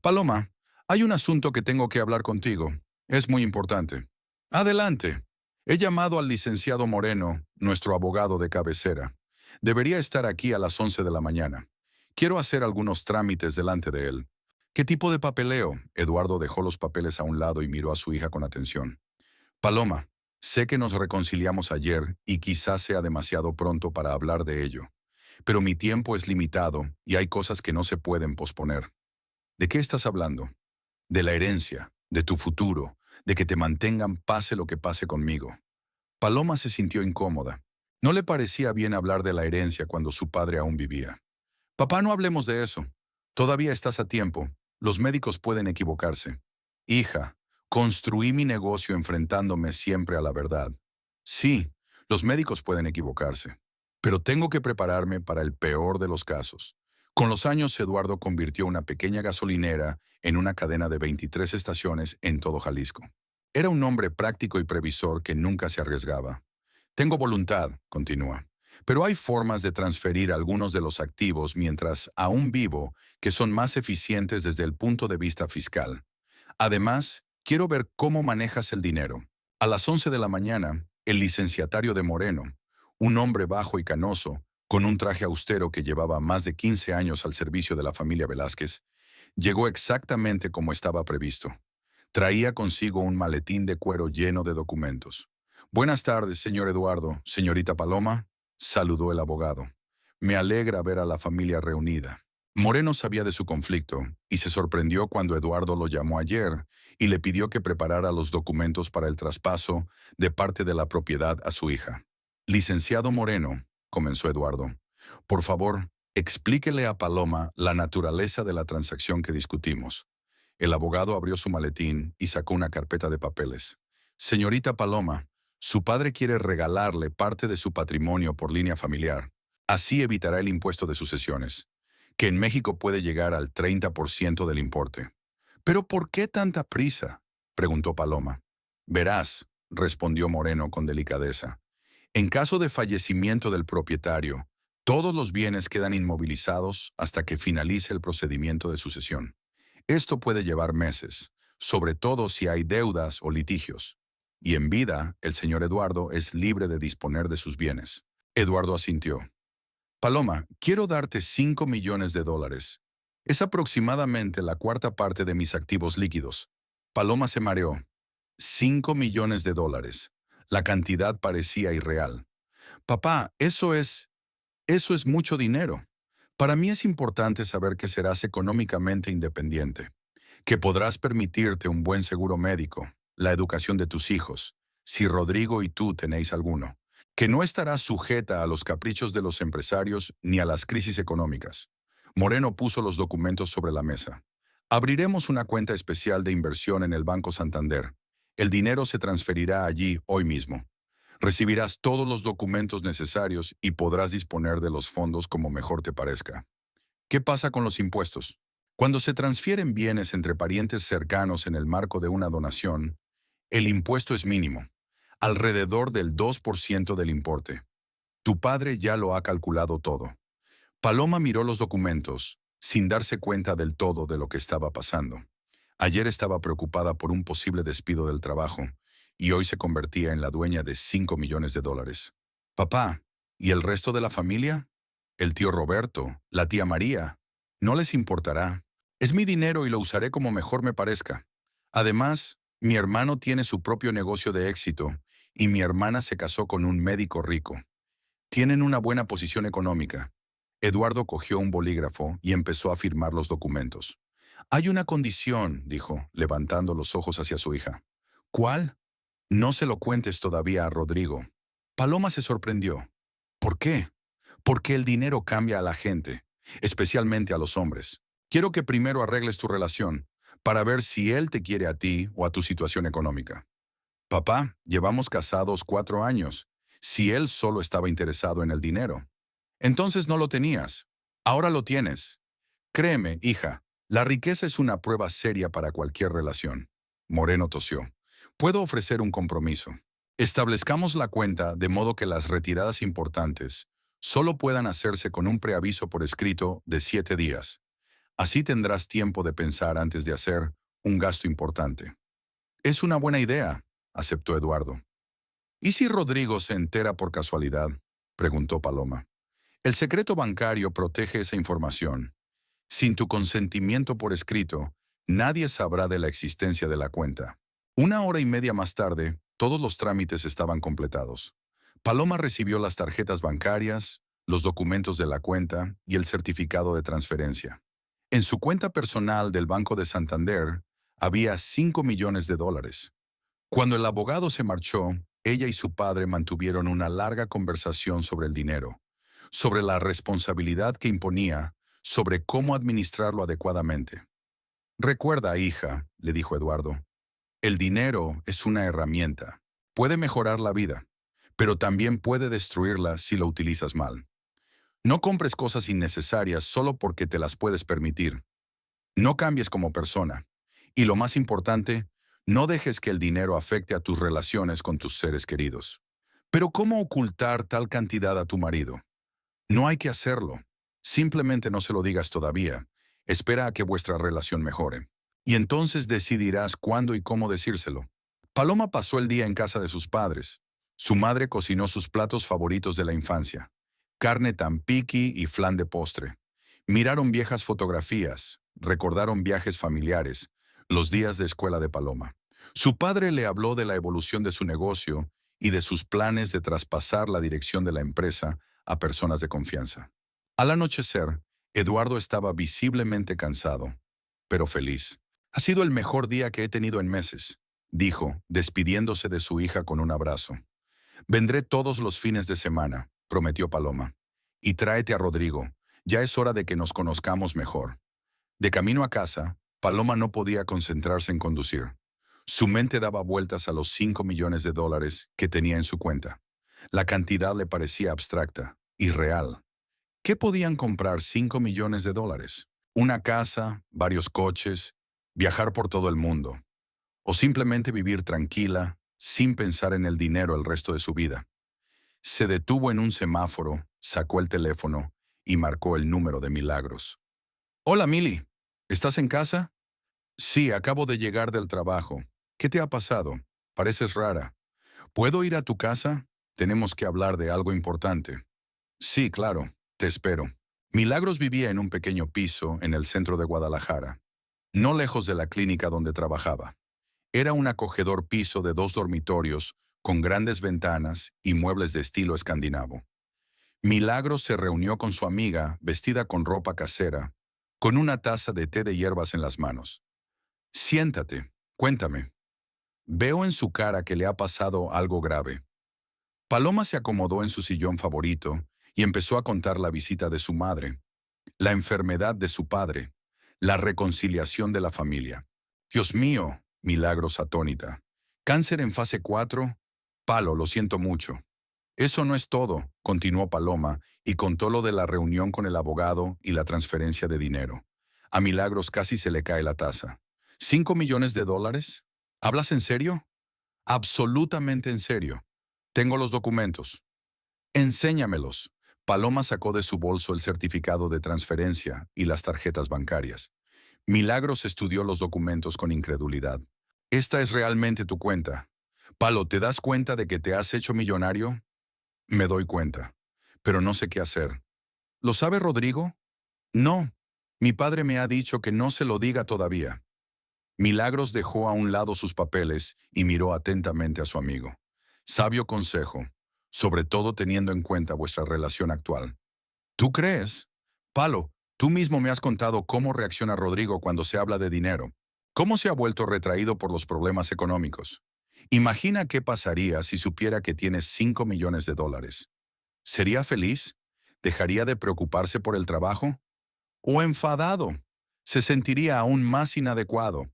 S1: «Paloma, hay un asunto que tengo que hablar contigo. Es muy importante». «Adelante». «He llamado al licenciado Moreno, nuestro abogado de cabecera. Debería estar aquí a las 11 de la mañana. Quiero hacer algunos trámites delante de él». «¿Qué tipo de papeleo?» Eduardo dejó los papeles a un lado y miró a su hija con atención. «Paloma, sé que nos reconciliamos ayer y quizás sea demasiado pronto para hablar de ello, pero mi tiempo es limitado y hay cosas que no se pueden posponer». «¿De qué estás hablando?» «De la herencia, de tu futuro, de que te mantengan pase lo que pase conmigo». Paloma se sintió incómoda. No le parecía bien hablar de la herencia cuando su padre aún vivía. «Papá, no hablemos de eso. Todavía estás a tiempo. Los médicos pueden equivocarse». «Hija, construí mi negocio enfrentándome siempre a la verdad. Sí, los médicos pueden equivocarse, pero tengo que prepararme para el peor de los casos». Con los años, Eduardo convirtió una pequeña gasolinera en una cadena de 23 estaciones en todo Jalisco. Era un hombre práctico y previsor que nunca se arriesgaba. «Tengo voluntad», continúa. Pero hay formas de transferir algunos de los activos mientras aún vivo que son más eficientes desde el punto de vista fiscal. Además, quiero ver cómo manejas el dinero. A las 11 de la mañana, el licenciatario de Moreno, un hombre bajo y canoso, con un traje austero que llevaba más de 15 años al servicio de la familia Velázquez, llegó exactamente como estaba previsto. Traía consigo un maletín de cuero lleno de documentos. Buenas tardes, señor Eduardo. Señorita Paloma, saludó el abogado. Me alegra ver a la familia reunida. Moreno sabía de su conflicto y se sorprendió cuando Eduardo lo llamó ayer y le pidió que preparara los documentos para el traspaso de parte de la propiedad a su hija. Licenciado Moreno, comenzó Eduardo, por favor, explíquele a Paloma la naturaleza de la transacción que discutimos. El abogado abrió su maletín y sacó una carpeta de papeles. Señorita Paloma, su padre quiere regalarle parte de su patrimonio por línea familiar. Así evitará el impuesto de sucesiones, que en México puede llegar al 30% del importe. ¿Pero por qué tanta prisa?, preguntó Paloma. Verás, respondió Moreno con delicadeza. En caso de fallecimiento del propietario, todos los bienes quedan inmovilizados hasta que finalice el procedimiento de sucesión. Esto puede llevar meses, sobre todo si hay deudas o litigios. Y en vida, el señor Eduardo es libre de disponer de sus bienes. Eduardo asintió. Paloma, quiero darte 5 millones de dólares. Es aproximadamente la cuarta parte de mis activos líquidos. Paloma se mareó. 5 millones de dólares. La cantidad parecía irreal. Papá, eso es mucho dinero. Para mí es importante saber que serás económicamente independiente, que podrás permitirte un buen seguro médico, la educación de tus hijos, si Rodrigo y tú tenéis alguno, que no estarás sujeta a los caprichos de los empresarios ni a las crisis económicas. Moreno puso los documentos sobre la mesa. Abriremos una cuenta especial de inversión en el Banco Santander. El dinero se transferirá allí hoy mismo. Recibirás todos los documentos necesarios y podrás disponer de los fondos como mejor te parezca. ¿Qué pasa con los impuestos? Cuando se transfieren bienes entre parientes cercanos en el marco de una donación, el impuesto es mínimo, alrededor del 2% del importe. Tu padre ya lo ha calculado todo. Paloma miró los documentos, sin darse cuenta del todo de lo que estaba pasando. Ayer estaba preocupada por un posible despido del trabajo, y hoy se convertía en la dueña de 5 millones de dólares. Papá, ¿y el resto de la familia? El tío Roberto, la tía María. No les importará. Es mi dinero y lo usaré como mejor me parezca. Además, mi hermano tiene su propio negocio de éxito, y mi hermana se casó con un médico rico. Tienen una buena posición económica. Eduardo cogió un bolígrafo y empezó a firmar los documentos. Hay una condición, dijo, levantando los ojos hacia su hija. ¿Cuál? No se lo cuentes todavía a Rodrigo. Paloma se sorprendió. ¿Por qué? Porque el dinero cambia a la gente, especialmente a los hombres. Quiero que primero arregles tu relación, para ver si él te quiere a ti o a tu situación económica. Papá, llevamos casados 4 años. Si él solo estaba interesado en el dinero. Entonces no lo tenías. Ahora lo tienes. Créeme, hija, la riqueza es una prueba seria para cualquier relación. Moreno tosió. Puedo ofrecer un compromiso. Establezcamos la cuenta de modo que las retiradas importantes solo puedan hacerse con un preaviso por escrito de 7 días. Así tendrás tiempo de pensar antes de hacer un gasto importante. Es una buena idea, aceptó Eduardo. ¿Y si Rodrigo se entera por casualidad?, preguntó Paloma. El secreto bancario protege esa información. Sin tu consentimiento por escrito, nadie sabrá de la existencia de la cuenta. 1 hora y media más tarde, todos los trámites estaban completados. Paloma recibió las tarjetas bancarias, los documentos de la cuenta y el certificado de transferencia. En su cuenta personal del Banco de Santander había 5 millones de dólares. Cuando el abogado se marchó, ella y su padre mantuvieron una larga conversación sobre el dinero, sobre la responsabilidad que imponía, sobre cómo administrarlo adecuadamente. Recuerda, hija, le dijo Eduardo, el dinero es una herramienta. Puede mejorar la vida, pero también puede destruirla si lo utilizas mal. No compres cosas innecesarias solo porque te las puedes permitir. No cambies como persona. Y lo más importante, no dejes que el dinero afecte a tus relaciones con tus seres queridos. Pero ¿cómo ocultar tal cantidad a tu marido? No hay que hacerlo. Simplemente no se lo digas todavía. Espera a que vuestra relación mejore. Y entonces decidirás cuándo y cómo decírselo. Paloma pasó el día en casa de sus padres. Su madre cocinó sus platos favoritos de la infancia: carne tampiqui y flan de postre. Miraron viejas fotografías, recordaron viajes familiares, los días de escuela de Paloma. Su padre le habló de la evolución de su negocio y de sus planes de traspasar la dirección de la empresa a personas de confianza. Al anochecer, Eduardo estaba visiblemente cansado, pero feliz. Ha sido el mejor día que he tenido en meses, dijo, despidiéndose de su hija con un abrazo. Vendré todos los fines de semana, prometió Paloma. Y tráete a Rodrigo. Ya es hora de que nos conozcamos mejor. De camino a casa, Paloma no podía concentrarse en conducir. Su mente daba vueltas a los $5 millones que tenía en su cuenta. La cantidad le parecía abstracta, irreal. ¿Qué podían comprar $5 millones? Una casa, varios coches, viajar por todo el mundo. O simplemente vivir tranquila, sin pensar en el dinero el resto de su vida. Se detuvo en un semáforo, sacó el teléfono y marcó el número de Milagros. Hola, Mili. ¿Estás en casa? Sí, acabo de llegar del trabajo. ¿Qué te ha pasado? Pareces rara. ¿Puedo ir a tu casa? Tenemos que hablar de algo importante. Sí, claro. Te espero. Milagros vivía en un pequeño piso en el centro de Guadalajara, no lejos de la clínica donde trabajaba. Era un acogedor piso de 2 dormitorios, con grandes ventanas y muebles de estilo escandinavo. Milagros se reunió con su amiga, vestida con ropa casera, con una taza de té de hierbas en las manos. Siéntate, cuéntame. Veo en su cara que le ha pasado algo grave. Paloma se acomodó en su sillón favorito y empezó a contar la visita de su madre, la enfermedad de su padre, la reconciliación de la familia. Dios mío, Milagros atónita. Cáncer en fase 4. Palo, lo siento mucho. Eso no es todo, continuó Paloma, y contó lo de la reunión con el abogado y la transferencia de dinero. A Milagros casi se le cae la taza. $5 millones. ¿Hablas en serio? Absolutamente en serio. Tengo los documentos. Enséñamelos. Paloma sacó de su bolso el certificado de transferencia y las tarjetas bancarias. Milagros estudió los documentos con incredulidad. Esta es realmente tu cuenta. Palo, ¿te das cuenta de que te has hecho millonario? Me doy cuenta, pero no sé qué hacer. ¿Lo sabe Rodrigo? No. Mi padre me ha dicho que no se lo diga todavía. Milagros dejó a un lado sus papeles y miró atentamente a su amigo. Sabio consejo, sobre todo teniendo en cuenta vuestra relación actual. ¿Tú crees? Palo, tú mismo me has contado cómo reacciona Rodrigo cuando se habla de dinero. Cómo se ha vuelto retraído por los problemas económicos. Imagina qué pasaría si supiera que tienes $5 millones. ¿Sería feliz? ¿Dejaría de preocuparse por el trabajo? ¿O enfadado? Se sentiría aún más inadecuado.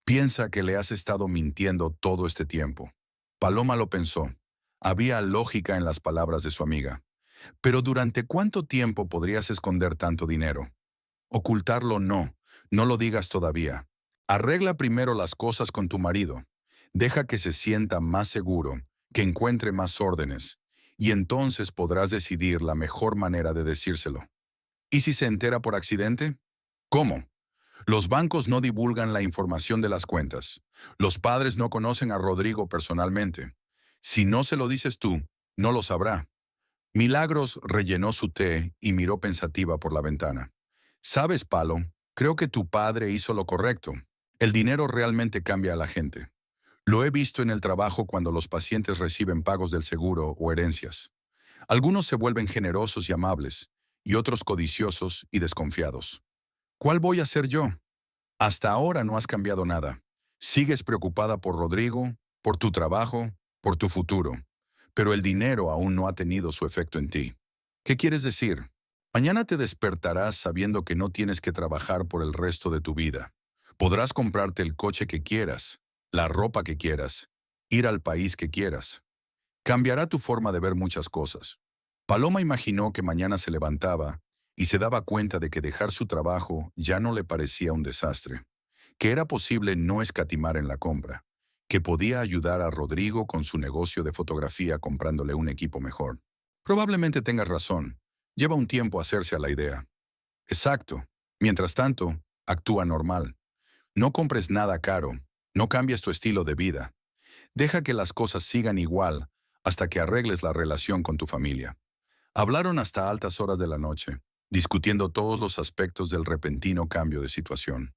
S1: Piensa que le has estado mintiendo todo este tiempo. Paloma lo pensó. Había lógica en las palabras de su amiga. Pero ¿durante cuánto tiempo podrías esconder tanto dinero? Ocultarlo no, no lo digas todavía. Arregla primero las cosas con tu marido. Deja que se sienta más seguro, que encuentre más órdenes, y entonces podrás decidir la mejor manera de decírselo. ¿Y si se entera por accidente? ¿Cómo? Los bancos no divulgan la información de las cuentas. Los padres no conocen a Rodrigo personalmente. Si no se lo dices tú, no lo sabrá. Milagros rellenó su té y miró pensativa por la ventana. ¿Sabes, Palo? Creo que tu padre hizo lo correcto. El dinero realmente cambia a la gente. Lo he visto en el trabajo cuando los pacientes reciben pagos del seguro o herencias. Algunos se vuelven generosos y amables, y otros codiciosos y desconfiados. ¿Cuál voy a ser yo? Hasta ahora no has cambiado nada. Sigues preocupada por Rodrigo, por tu trabajo, por tu futuro. Pero el dinero aún no ha tenido su efecto en ti. ¿Qué quieres decir? Mañana te despertarás sabiendo que no tienes que trabajar por el resto de tu vida. Podrás comprarte el coche que quieras, la ropa que quieras, ir al país que quieras. Cambiará tu forma de ver muchas cosas. Paloma imaginó que mañana se levantaba y se daba cuenta de que dejar su trabajo ya no le parecía un desastre, que era posible no escatimar en la compra, que podía ayudar a Rodrigo con su negocio de fotografía comprándole un equipo mejor. Probablemente tengas razón. Lleva un tiempo hacerse a la idea. Exacto. Mientras tanto, actúa normal. No compres nada caro. No cambies tu estilo de vida. Deja que las cosas sigan igual hasta que arregles la relación con tu familia. Hablaron hasta altas horas de la noche, discutiendo todos los aspectos del repentino cambio de situación.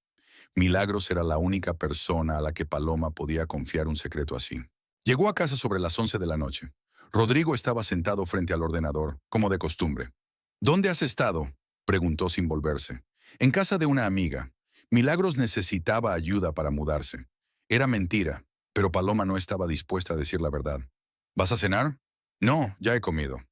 S1: Milagros era la única persona a la que Paloma podía confiar un secreto así. Llegó a casa sobre las 11 de la noche. Rodrigo estaba sentado frente al ordenador, como de costumbre. ¿Dónde has estado?, preguntó sin volverse. En casa de una amiga. Milagros necesitaba ayuda para mudarse. Era mentira, pero Paloma no estaba dispuesta a decir la verdad. ¿Vas a cenar? No, ya he comido.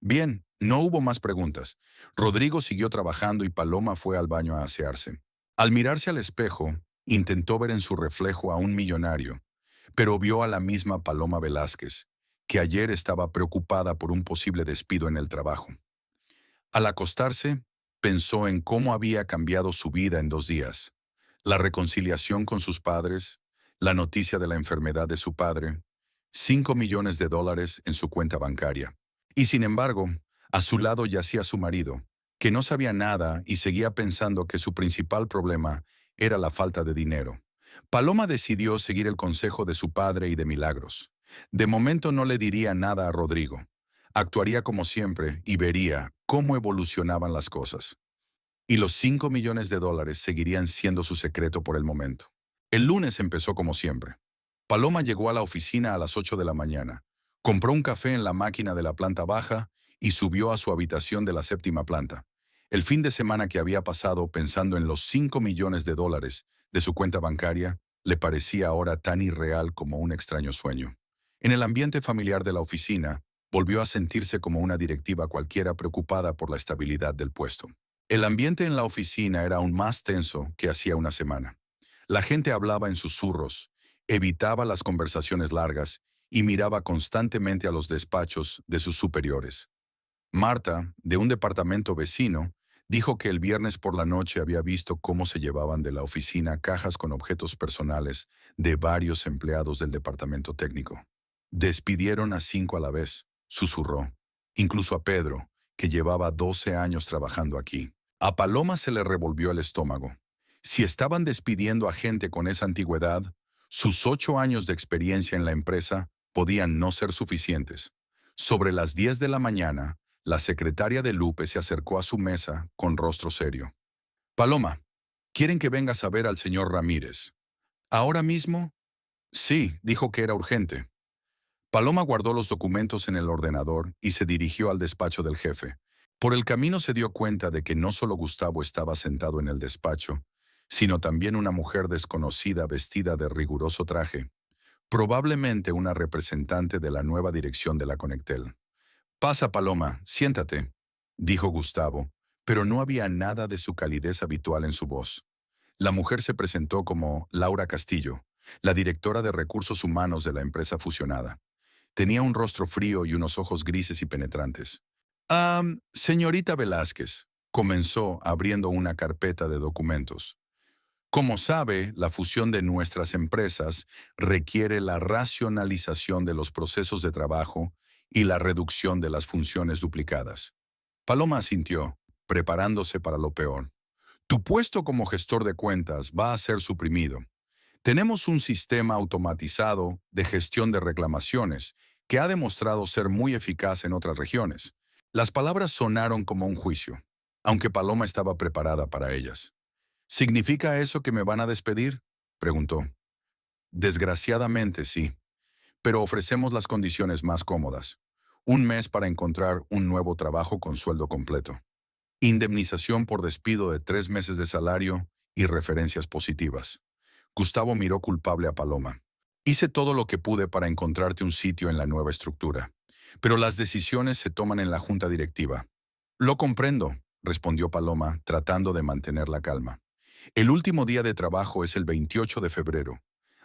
S1: Bien, no hubo más preguntas. Rodrigo siguió trabajando y Paloma fue al baño a asearse. Al mirarse al espejo, intentó ver en su reflejo a un millonario, pero vio a la misma Paloma Velázquez, que ayer estaba preocupada por un posible despido en el trabajo. Al acostarse, pensó en cómo había cambiado su vida en 2 días. La reconciliación con sus padres, la noticia de la enfermedad de su padre, $5 millones en su cuenta bancaria. Y sin embargo, a su lado yacía su marido, que no sabía nada y seguía pensando que su principal problema era la falta de dinero. Paloma decidió seguir el consejo de su padre y de Milagros. De momento no le diría nada a Rodrigo. Actuaría como siempre y vería cómo evolucionaban las cosas. Y los $5 millones seguirían siendo su secreto por el momento. El lunes empezó como siempre. Paloma llegó a la oficina a las 8 de la mañana, compró un café en la máquina de la planta baja y subió a su habitación de la 7ª planta. El fin de semana que había pasado pensando en los $5 millones de su cuenta bancaria le parecía ahora tan irreal como un extraño sueño. En el ambiente familiar de la oficina, volvió a sentirse como una directiva cualquiera preocupada por la estabilidad del puesto. El ambiente en la oficina era aún más tenso que hacía una semana. La gente hablaba en susurros, evitaba las conversaciones largas y miraba constantemente a los despachos de sus superiores. Marta, de un departamento vecino, dijo que el viernes por la noche había visto cómo se llevaban de la oficina cajas con objetos personales de varios empleados del departamento técnico. Despidieron a 5 a la vez, susurró, incluso a Pedro, que llevaba 12 años trabajando aquí. A Paloma se le revolvió el estómago. Si estaban despidiendo a gente con esa antigüedad, sus 8 años de experiencia en la empresa podían no ser suficientes. Sobre las 10 de la mañana, la secretaria de Lupe se acercó a su mesa con rostro serio. Paloma, quieren que vengas a ver al señor Ramírez. ¿Ahora mismo? Sí, dijo que era urgente. Paloma guardó los documentos en el ordenador y se dirigió al despacho del jefe. Por el camino se dio cuenta de que no solo Gustavo estaba sentado en el despacho, sino también una mujer desconocida vestida de riguroso traje, probablemente una representante de la nueva dirección de la Conectel. Pasa, Paloma, siéntate, dijo Gustavo, pero no había nada de su calidez habitual en su voz. La mujer se presentó como Laura Castillo, la directora de recursos humanos de la empresa fusionada. Tenía un rostro frío y unos ojos grises y penetrantes. Señorita Velázquez, comenzó abriendo una carpeta de documentos. Como sabe, la fusión de nuestras empresas requiere la racionalización de los procesos de trabajo y la reducción de las funciones duplicadas. Paloma asintió, preparándose para lo peor. Tu puesto como gestor de cuentas va a ser suprimido. Tenemos un sistema automatizado de gestión de reclamaciones que ha demostrado ser muy eficaz en otras regiones. Las palabras sonaron como un juicio, aunque Paloma estaba preparada para ellas. ¿Significa eso que me van a despedir?, preguntó. Desgraciadamente sí, pero ofrecemos las condiciones más cómodas. Un mes para encontrar un nuevo trabajo con sueldo completo. Indemnización por despido de 3 meses de salario y referencias positivas. Gustavo miró culpable a Paloma. Hice todo lo que pude para encontrarte un sitio en la nueva estructura, pero las decisiones se toman en la junta directiva. Lo comprendo, respondió Paloma, tratando de mantener la calma. El último día de trabajo es el 28 de febrero.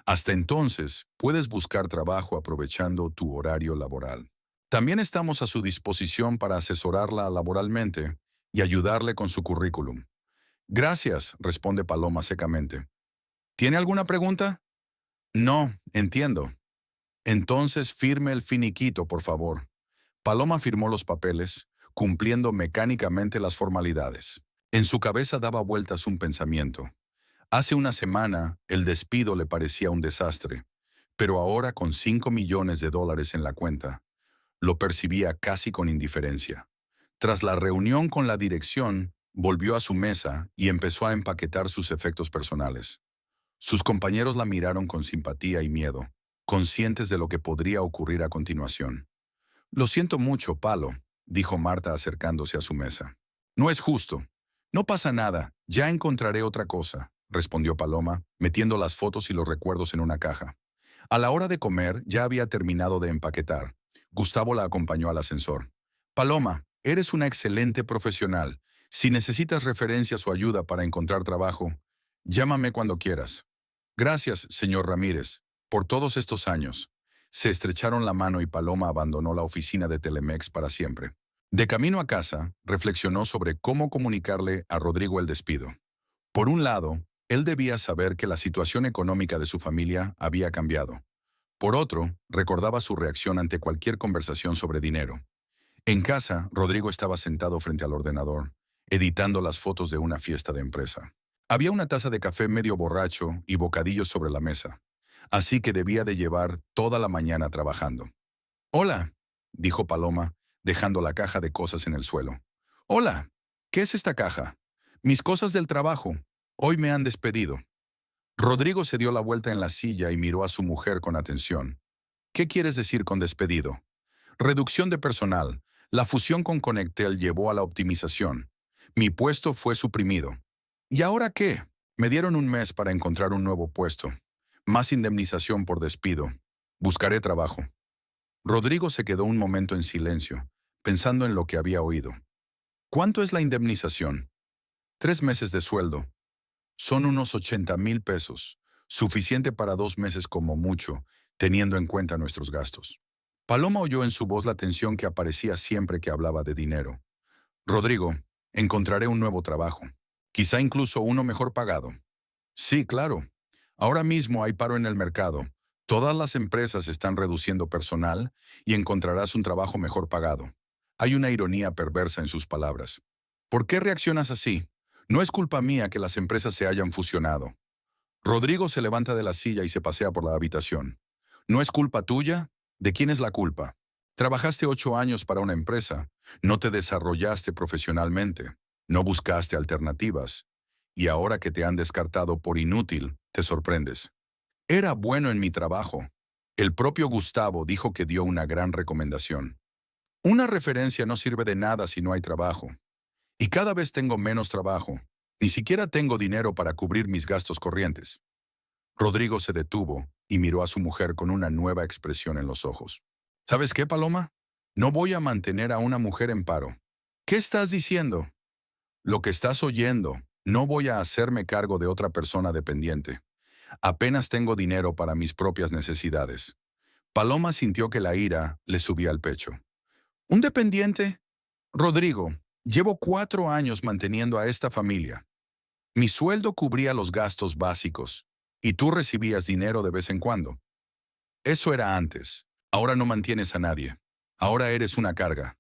S1: Hasta entonces, puedes buscar trabajo aprovechando tu horario laboral. También estamos a su disposición para asesorarla laboralmente y ayudarle con su currículum. Gracias, responde Paloma secamente. ¿Tiene alguna pregunta? No, entiendo. Entonces firme el finiquito, por favor. Paloma firmó los papeles, cumpliendo mecánicamente las formalidades. En su cabeza daba vueltas un pensamiento. Hace una semana, el despido le parecía un desastre, pero ahora con $5 millones en la cuenta, lo percibía casi con indiferencia. Tras la reunión con la dirección, volvió a su mesa y empezó a empaquetar sus efectos personales. Sus compañeros la miraron con simpatía y miedo, conscientes de lo que podría ocurrir a continuación. Lo siento mucho, Palo, dijo Marta acercándose a su mesa. No es justo. No pasa nada, ya encontraré otra cosa, respondió Paloma, metiendo las fotos y los recuerdos en una caja. A la hora de comer, ya había terminado de empaquetar. Gustavo la acompañó al ascensor. Paloma, eres una excelente profesional. Si necesitas referencias o ayuda para encontrar trabajo, llámame cuando quieras. Gracias, señor Ramírez, por todos estos años. Se estrecharon la mano y Paloma abandonó la oficina de Telemex para siempre. De camino a casa, reflexionó sobre cómo comunicarle a Rodrigo el despido. Por un lado, él debía saber que la situación económica de su familia había cambiado. Por otro, recordaba su reacción ante cualquier conversación sobre dinero. En casa, Rodrigo estaba sentado frente al ordenador, editando las fotos de una fiesta de empresa. Había una taza de café medio borracho y bocadillos sobre la mesa, así que debía de llevar toda la mañana trabajando. «Hola», dijo Paloma, dejando la caja de cosas en el suelo. «Hola, ¿qué es esta caja?» «Mis cosas del trabajo. Hoy me han despedido». Rodrigo se dio la vuelta en la silla y miró a su mujer con atención. «¿Qué quieres decir con despedido?» «Reducción de personal. La fusión con Conectel llevó a la optimización. Mi puesto fue suprimido». «¿Y ahora qué?» «Me dieron un mes para encontrar un nuevo puesto. Más indemnización por despido. Buscaré trabajo». Rodrigo se quedó un momento en silencio, pensando en lo que había oído. «¿Cuánto es la indemnización?» «3 meses de sueldo. Son unos 80,000 pesos, suficiente para 2 meses como mucho, teniendo en cuenta nuestros gastos». Paloma oyó en su voz la tensión que aparecía siempre que hablaba de dinero. «Rodrigo, encontraré un nuevo trabajo. Quizá incluso uno mejor pagado». «Sí, claro. Ahora mismo hay paro en el mercado. Todas las empresas están reduciendo personal y encontrarás un trabajo mejor pagado». Hay una ironía perversa en sus palabras. «¿Por qué reaccionas así? No es culpa mía que las empresas se hayan fusionado». Rodrigo se levanta de la silla y se pasea por la habitación. «¿No es culpa tuya? ¿De quién es la culpa? Trabajaste 8 años para una empresa, no te desarrollaste profesionalmente, no buscaste alternativas, y ahora que te han descartado por inútil, te sorprendes. Era bueno en mi trabajo. El propio Gustavo dijo que dio una gran recomendación. Una referencia no sirve de nada si no hay trabajo. Y cada vez tengo menos trabajo. Ni siquiera tengo dinero para cubrir mis gastos corrientes». Rodrigo se detuvo y miró a su mujer con una nueva expresión en los ojos. «¿Sabes qué, Paloma? No voy a mantener a una mujer en paro». «¿Qué estás diciendo?» «Lo que estás oyendo. No voy a hacerme cargo de otra persona dependiente. Apenas tengo dinero para mis propias necesidades». Paloma sintió que la ira le subía al pecho. «¿Un dependiente? Rodrigo, llevo 4 años manteniendo a esta familia. Mi sueldo cubría los gastos básicos, y tú recibías dinero de vez en cuando. Eso era antes. Ahora no mantienes a nadie. Ahora eres una carga».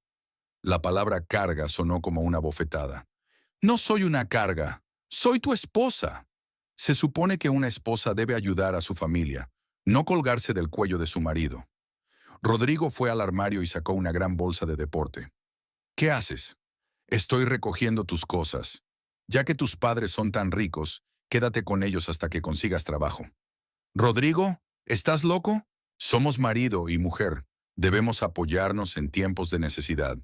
S1: La palabra carga sonó como una bofetada. «No soy una carga. Soy tu esposa». Se supone que una esposa debe ayudar a su familia, no colgarse del cuello de su marido. Rodrigo fue al armario y sacó una gran bolsa de deporte. «¿Qué haces?» «Estoy recogiendo tus cosas. Ya que tus padres son tan ricos, quédate con ellos hasta que consigas trabajo». «Rodrigo, ¿estás loco? Somos marido y mujer. Debemos apoyarnos en tiempos de necesidad.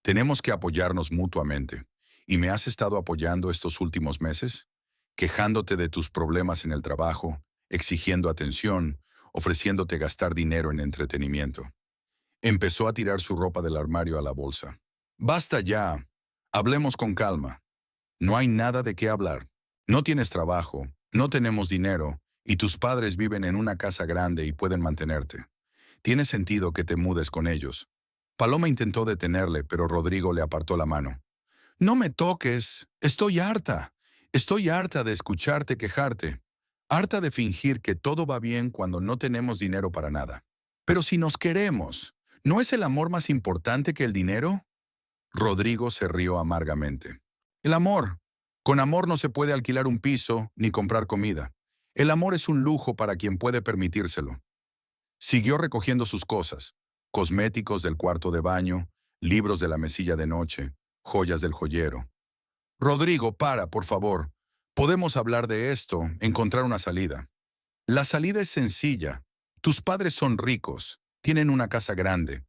S1: Tenemos que apoyarnos mutuamente. ¿Y me has estado apoyando estos últimos meses? Quejándote de tus problemas en el trabajo, exigiendo atención, ofreciéndote gastar dinero en entretenimiento». Empezó a tirar su ropa del armario a la bolsa. «Basta ya. Hablemos con calma. No hay nada de qué hablar. No tienes trabajo, no tenemos dinero, y tus padres viven en una casa grande y pueden mantenerte. Tiene sentido que te mudes con ellos». Paloma intentó detenerle, pero Rodrigo le apartó la mano. «No me toques. Estoy harta. Estoy harta de escucharte quejarte. Harta de fingir que todo va bien cuando no tenemos dinero para nada. Pero si nos queremos, ¿no es el amor más importante que el dinero? Rodrigo se rió amargamente. El amor. Con amor no se puede alquilar un piso ni comprar comida. El amor es un lujo para quien puede permitírselo. Siguió recogiendo sus cosas, cosméticos del cuarto de baño, libros de la mesilla de noche, joyas del joyero. Rodrigo, por favor. Podemos hablar de esto, encontrar una salida. La salida es sencilla. Tus padres son ricos, tienen una casa grande.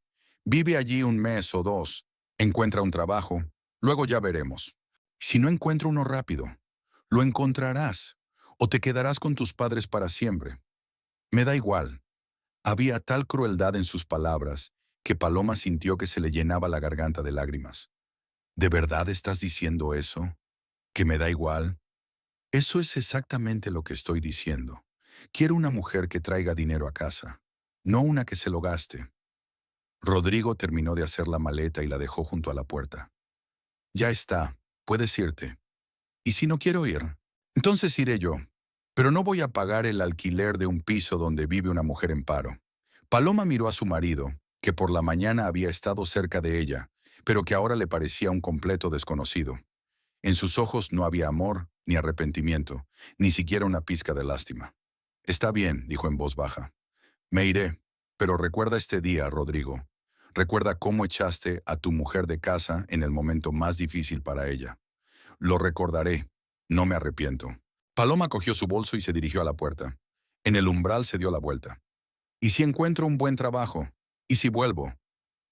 S1: Vive allí un mes o dos, encuentra un trabajo, luego ya veremos. Si no encuentro uno rápido, lo encontrarás o te quedarás con tus padres para siempre. Me da igual. Había tal crueldad en sus palabras que Paloma sintió que se le llenaba la garganta de lágrimas. ¿De verdad estás diciendo eso? ¿Que me da igual? Eso es exactamente lo que estoy diciendo. Quiero una mujer que traiga dinero a casa, no una que se lo gaste. Rodrigo terminó de hacer la maleta y la dejó junto a la puerta. Ya está, puedes irte. ¿Y si no quiero ir? Entonces iré yo. Pero no voy a pagar el alquiler de un piso donde vive una mujer en paro. Paloma miró a su marido, que por la mañana había estado cerca de ella, pero que ahora le parecía un completo desconocido. En sus ojos no había amor, ni arrepentimiento, ni siquiera una pizca de lástima. Está bien, dijo en voz baja. Me iré, pero recuerda este día, Rodrigo. Recuerda cómo echaste a tu mujer de casa en el momento más difícil para ella. Lo recordaré. No me arrepiento. Paloma cogió su bolso y se dirigió a la puerta. En el umbral se dio la vuelta. ¿Y si encuentro un buen trabajo? ¿Y si vuelvo?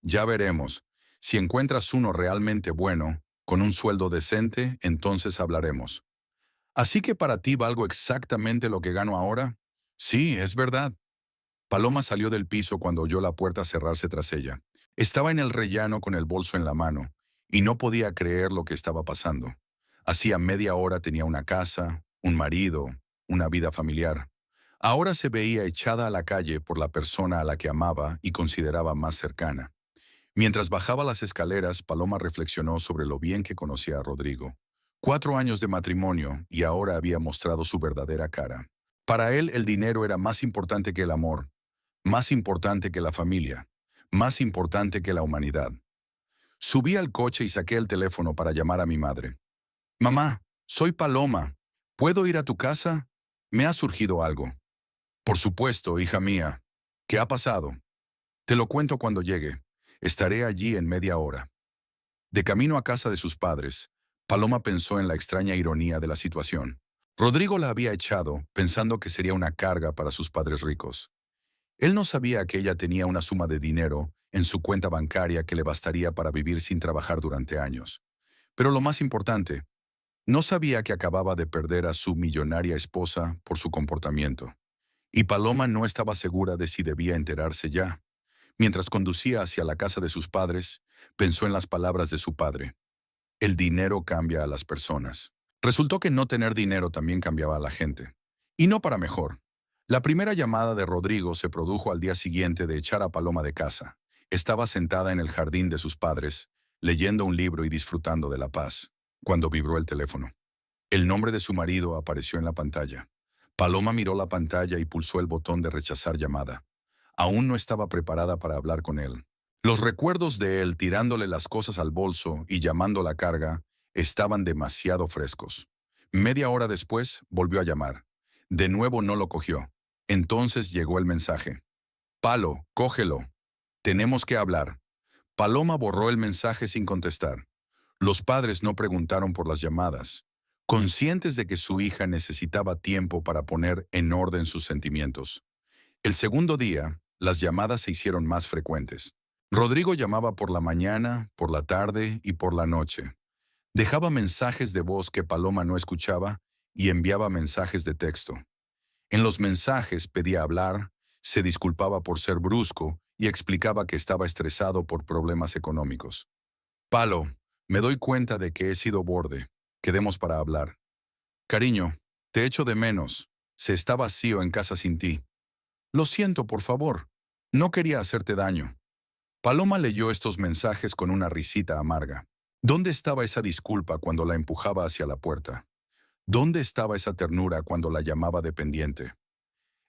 S1: Ya veremos. Si encuentras uno realmente bueno, con un sueldo decente, entonces hablaremos. ¿Así que para ti valgo exactamente lo que gano ahora? Sí, es verdad. Paloma salió del piso cuando oyó la puerta cerrarse tras ella. Estaba en el rellano con el bolso en la mano, y no podía creer lo que estaba pasando. Hacía media hora tenía una casa, un marido, una vida familiar. Ahora se veía echada a la calle por la persona a la que amaba y consideraba más cercana. Mientras bajaba las escaleras, Paloma reflexionó sobre lo bien que conocía a Rodrigo. 4 años de matrimonio y ahora había mostrado su verdadera cara. Para él el dinero era más importante que el amor, más importante que la familia, más importante que la humanidad. Subí al coche y saqué el teléfono para llamar a mi madre. Mamá, soy Paloma. ¿Puedo ir a tu casa? Me ha surgido algo. Por supuesto, hija mía. ¿Qué ha pasado? Te lo cuento cuando llegue. Estaré allí en media hora. De camino a casa de sus padres, Paloma pensó en la extraña ironía de la situación. Rodrigo la había echado pensando que sería una carga para sus padres ricos. Él no sabía que ella tenía una suma de dinero en su cuenta bancaria que le bastaría para vivir sin trabajar durante años. Pero lo más importante, no sabía que acababa de perder a su millonaria esposa por su comportamiento. Y Paloma no estaba segura de si debía enterarse ya. Mientras conducía hacia la casa de sus padres, pensó en las palabras de su padre. El dinero cambia a las personas. Resultó que no tener dinero también cambiaba a la gente. Y no para mejor. La primera llamada de Rodrigo se produjo al día siguiente de echar a Paloma de casa. Estaba sentada en el jardín de sus padres, leyendo un libro y disfrutando de la paz, cuando vibró el teléfono. El nombre de su marido apareció en la pantalla. Paloma miró la pantalla y pulsó el botón de rechazar llamada. Aún no estaba preparada para hablar con él. Los recuerdos de él tirándole las cosas al bolso y llamando la carga estaban demasiado frescos. Media hora después volvió a llamar. De nuevo no lo cogió. Entonces llegó el mensaje. Palo, cógelo. Tenemos que hablar. Paloma borró el mensaje sin contestar. Los padres no preguntaron por las llamadas, conscientes de que su hija necesitaba tiempo para poner en orden sus sentimientos. El segundo día, las llamadas se hicieron más frecuentes. Rodrigo llamaba por la mañana, por la tarde y por la noche. Dejaba mensajes de voz que Paloma no escuchaba y enviaba mensajes de texto. En los mensajes pedía hablar, se disculpaba por ser brusco y explicaba que estaba estresado por problemas económicos. Palo, me doy cuenta de que he sido borde. Quedemos para hablar. Cariño, te echo de menos. Se está vacío en casa sin ti. Lo siento, por favor. No quería hacerte daño. Paloma leyó estos mensajes con una risita amarga. ¿Dónde estaba esa disculpa cuando la empujaba hacia la puerta? ¿Dónde estaba esa ternura cuando la llamaba dependiente?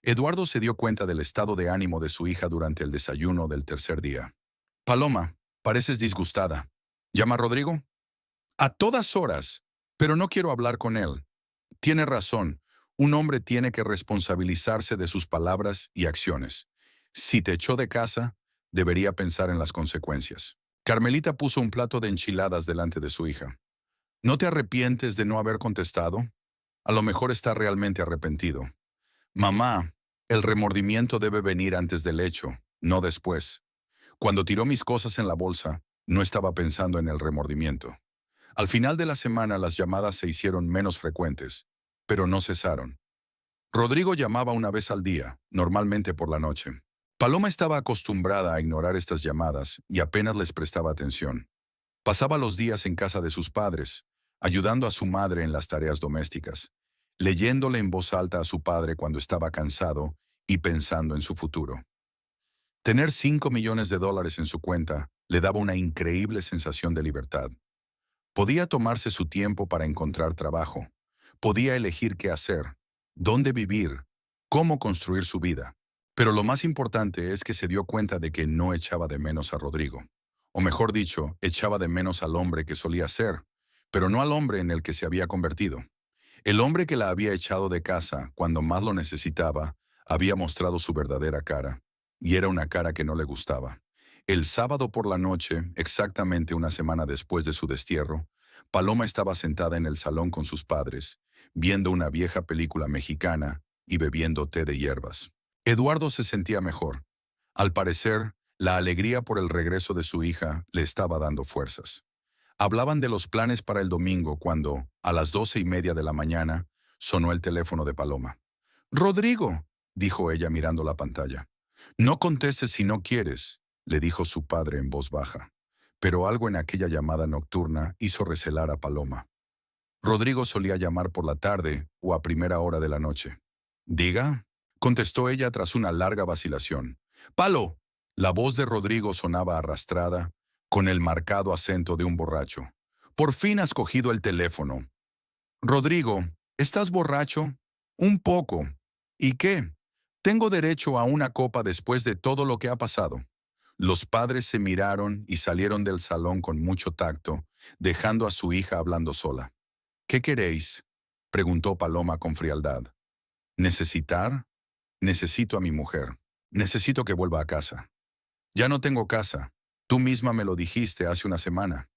S1: Eduardo se dio cuenta del estado de ánimo de su hija durante el desayuno del tercer día. Paloma, pareces disgustada. ¿Llama a Rodrigo? A todas horas, pero no quiero hablar con él. Tiene razón, un hombre tiene que responsabilizarse de sus palabras y acciones. Si te echó de casa, debería pensar en las consecuencias. Carmelita puso un plato de enchiladas delante de su hija. ¿No te arrepientes de no haber contestado? A lo mejor está realmente arrepentido. Mamá, el remordimiento debe venir antes del hecho, no después. Cuando tiró mis cosas en la bolsa, no estaba pensando en el remordimiento. Al final de la semana las llamadas se hicieron menos frecuentes, pero no cesaron. Rodrigo llamaba una vez al día, normalmente por la noche. Paloma estaba acostumbrada a ignorar estas llamadas y apenas les prestaba atención. Pasaba los días en casa de sus padres, ayudando a su madre en las tareas domésticas, leyéndole en voz alta a su padre cuando estaba cansado y pensando en su futuro. Tener $5 millones en su cuenta le daba una increíble sensación de libertad. Podía tomarse su tiempo para encontrar trabajo. Podía elegir qué hacer, dónde vivir, cómo construir su vida. Pero lo más importante es que se dio cuenta de que no echaba de menos a Rodrigo. O mejor dicho, echaba de menos al hombre que solía ser, pero no al hombre en el que se había convertido. El hombre que la había echado de casa cuando más lo necesitaba había mostrado su verdadera cara, y era una cara que no le gustaba. El sábado por la noche, exactamente una semana después de su destierro, Paloma estaba sentada en el salón con sus padres, viendo una vieja película mexicana y bebiendo té de hierbas. Eduardo se sentía mejor. Al parecer, la alegría por el regreso de su hija le estaba dando fuerzas. Hablaban de los planes para el domingo cuando, a las 12:30 de la mañana, sonó el teléfono de Paloma. «Rodrigo», dijo ella mirando la pantalla. «No contestes si no quieres», le dijo su padre en voz baja. Pero algo en aquella llamada nocturna hizo recelar a Paloma. Rodrigo solía llamar por la tarde o a primera hora de la noche. «¿Diga?», contestó ella tras una larga vacilación. «¡Palo!». La voz de Rodrigo sonaba arrastrada, con el marcado acento de un borracho. «Por fin has cogido el teléfono». «Rodrigo, ¿estás borracho?» «Un poco». «¿Y qué? Tengo derecho a una copa después de todo lo que ha pasado». Los padres se miraron y salieron del salón con mucho tacto, dejando a su hija hablando sola. «¿Qué queréis?», preguntó Paloma con frialdad. «¿Necesitar? Necesito a mi mujer. Necesito que vuelva a casa». «Ya no tengo casa. Tú misma me lo dijiste hace una semana».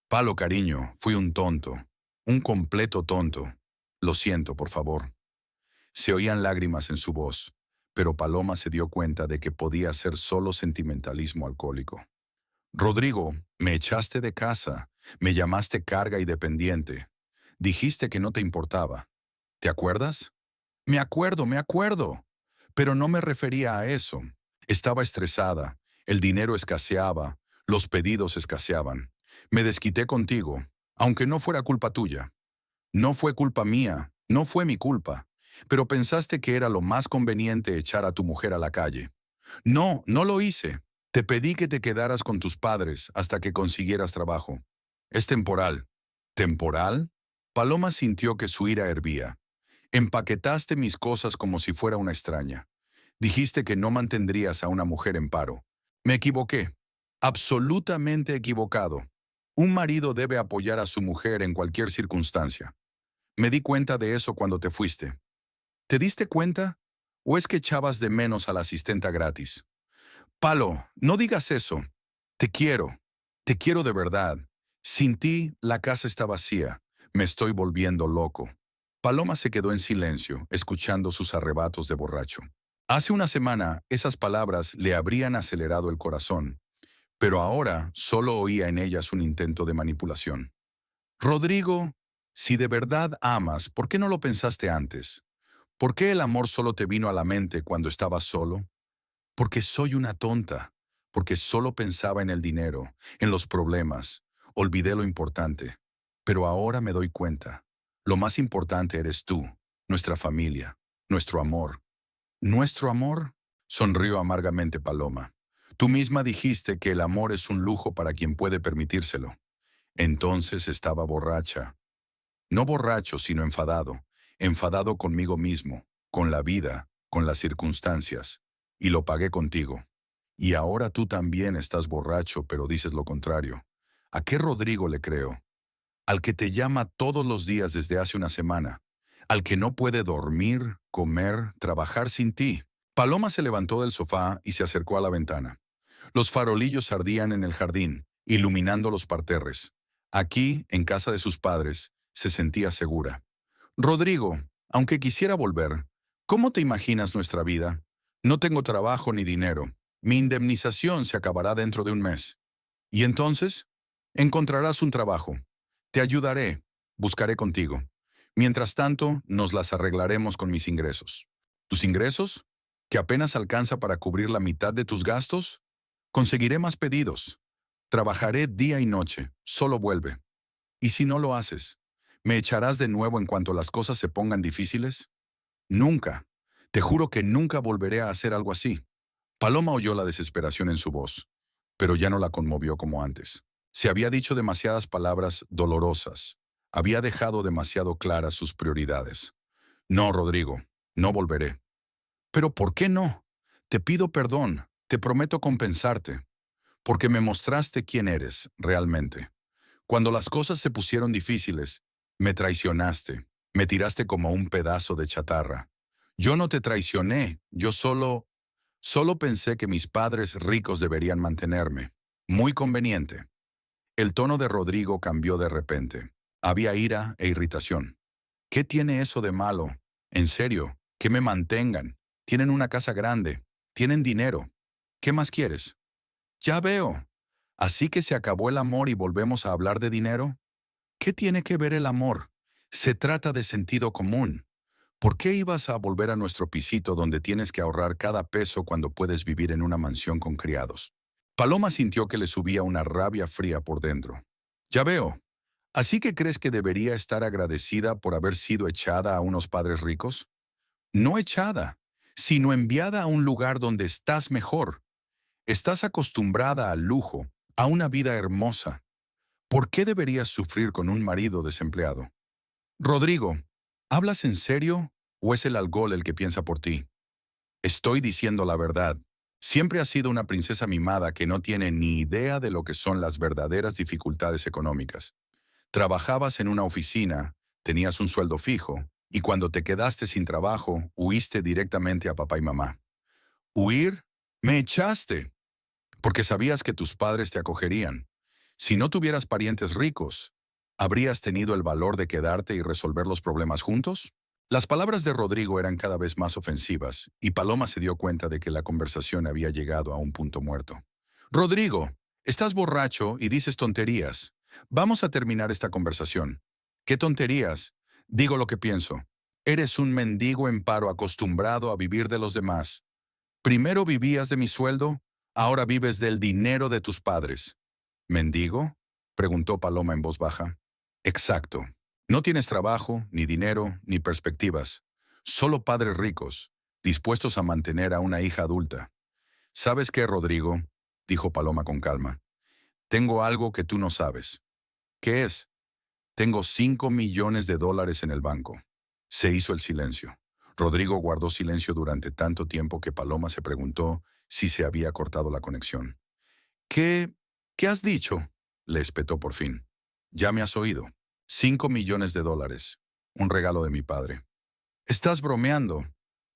S1: «Palo, cariño, fui un tonto. Un completo tonto. Lo siento, por favor». Se oían lágrimas en su voz, pero Paloma se dio cuenta de que podía ser solo sentimentalismo alcohólico. «Rodrigo, me echaste de casa, me llamaste carga y dependiente. Dijiste que no te importaba. ¿Te acuerdas?» Me acuerdo. Pero no me refería a eso. Estaba estresada, el dinero escaseaba, los pedidos escaseaban. Me desquité contigo, aunque no fuera culpa tuya. No fue culpa mía, no fue mi culpa. Pero pensaste que era lo más conveniente echar a tu mujer a la calle. No, no lo hice. Te pedí que te quedaras con tus padres hasta que consiguieras trabajo. Es temporal. ¿Temporal? Paloma sintió que su ira hervía. Empaquetaste mis cosas como si fuera una extraña. Dijiste que no mantendrías a una mujer en paro. Me equivoqué. Absolutamente equivocado. Un marido debe apoyar a su mujer en cualquier circunstancia. Me di cuenta de eso cuando te fuiste. ¿Te diste cuenta? ¿O es que echabas de menos a la asistenta gratis? Palo, no digas eso. Te quiero. Te quiero de verdad. Sin ti, la casa está vacía. Me estoy volviendo loco. Paloma se quedó en silencio, escuchando sus arrebatos de borracho. Hace una semana, esas palabras le habrían acelerado el corazón, pero ahora solo oía en ellas un intento de manipulación. «Rodrigo, si de verdad amas, ¿por qué no lo pensaste antes? ¿Por qué el amor solo te vino a la mente cuando estabas solo? Porque soy una tonta, porque solo pensaba en el dinero, en los problemas, olvidé lo importante. Pero ahora me doy cuenta, lo más importante eres tú, nuestra familia, nuestro amor». «¿Nuestro amor?», sonrió amargamente Paloma. «Tú misma dijiste que el amor es un lujo para quien puede permitírselo». Entonces estaba borracha. No borracho, sino enfadado. Enfadado conmigo mismo, con la vida, con las circunstancias. Y lo pagué contigo. Y ahora tú también estás borracho, pero dices lo contrario. ¿A qué Rodrigo le creo? Al que te llama todos los días desde hace una semana. Al que no puede dormir, comer, trabajar sin ti. Paloma se levantó del sofá y se acercó a la ventana. Los farolillos ardían en el jardín, iluminando los parterres. Aquí, en casa de sus padres, se sentía segura. Rodrigo, aunque quisiera volver, ¿cómo te imaginas nuestra vida? No tengo trabajo ni dinero. Mi indemnización se acabará dentro de un mes. ¿Y entonces? Encontrarás un trabajo. Te ayudaré. Buscaré contigo. Mientras tanto, nos las arreglaremos con mis ingresos. ¿Tus ingresos? ¿Que apenas alcanza para cubrir la mitad de tus gastos? Conseguiré más pedidos. Trabajaré día y noche. Solo vuelve. ¿Y si no lo haces? ¿Me echarás de nuevo en cuanto las cosas se pongan difíciles? Nunca. Te juro que nunca volveré a hacer algo así. Paloma oyó la desesperación en su voz, pero ya no la conmovió como antes. Se había dicho demasiadas palabras dolorosas. Había dejado demasiado claras sus prioridades. No, Rodrigo, no volveré. ¿Pero por qué no? Te pido perdón, te prometo compensarte, porque me mostraste quién eres realmente. Cuando las cosas se pusieron difíciles, me traicionaste, me tiraste como un pedazo de chatarra. Yo no te traicioné, yo solo pensé que mis padres ricos deberían mantenerme. Muy conveniente. El tono de Rodrigo cambió de repente. Había ira e irritación. ¿Qué tiene eso de malo? En serio, que me mantengan. Tienen una casa grande, tienen dinero. ¿Qué más quieres? Ya veo. ¿Así que se acabó el amor y volvemos a hablar de dinero? ¿Qué tiene que ver el amor? Se trata de sentido común. ¿Por qué ibas a volver a nuestro pisito donde tienes que ahorrar cada peso cuando puedes vivir en una mansión con criados? Paloma sintió que le subía una rabia fría por dentro. Ya veo. ¿Así que crees que debería estar agradecida por haber sido echada a unos padres ricos? No echada, sino enviada a un lugar donde estás mejor. Estás acostumbrada al lujo, a una vida hermosa. ¿Por qué deberías sufrir con un marido desempleado? Rodrigo, ¿hablas en serio o es el alcohol el que piensa por ti? Estoy diciendo la verdad. Siempre has sido una princesa mimada que no tiene ni idea de lo que son las verdaderas dificultades económicas. Trabajabas en una oficina, tenías un sueldo fijo, y cuando te quedaste sin trabajo, huiste directamente a papá y mamá. ¿Huir? Me echaste, porque sabías que tus padres te acogerían. Si no tuvieras parientes ricos, ¿habrías tenido el valor de quedarte y resolver los problemas juntos? Las palabras de Rodrigo eran cada vez más ofensivas, y Paloma se dio cuenta de que la conversación había llegado a un punto muerto. Rodrigo, estás borracho y dices tonterías. Vamos a terminar esta conversación. ¿Qué tonterías? Digo lo que pienso. Eres un mendigo en paro acostumbrado a vivir de los demás. Primero vivías de mi sueldo, ahora vives del dinero de tus padres. ¿Mendigo? Preguntó Paloma en voz baja. Exacto. No tienes trabajo, ni dinero, ni perspectivas. Solo padres ricos, dispuestos a mantener a una hija adulta. ¿Sabes qué, Rodrigo? Dijo Paloma con calma. Tengo algo que tú no sabes. ¿Qué es? Tengo $5 millones en el banco. Se hizo el silencio. Rodrigo guardó silencio durante tanto tiempo que Paloma se preguntó si se había cortado la conexión. ¿Qué has dicho? Le espetó por fin. Ya me has oído. $5 millones. Un regalo de mi padre. ¿Estás bromeando?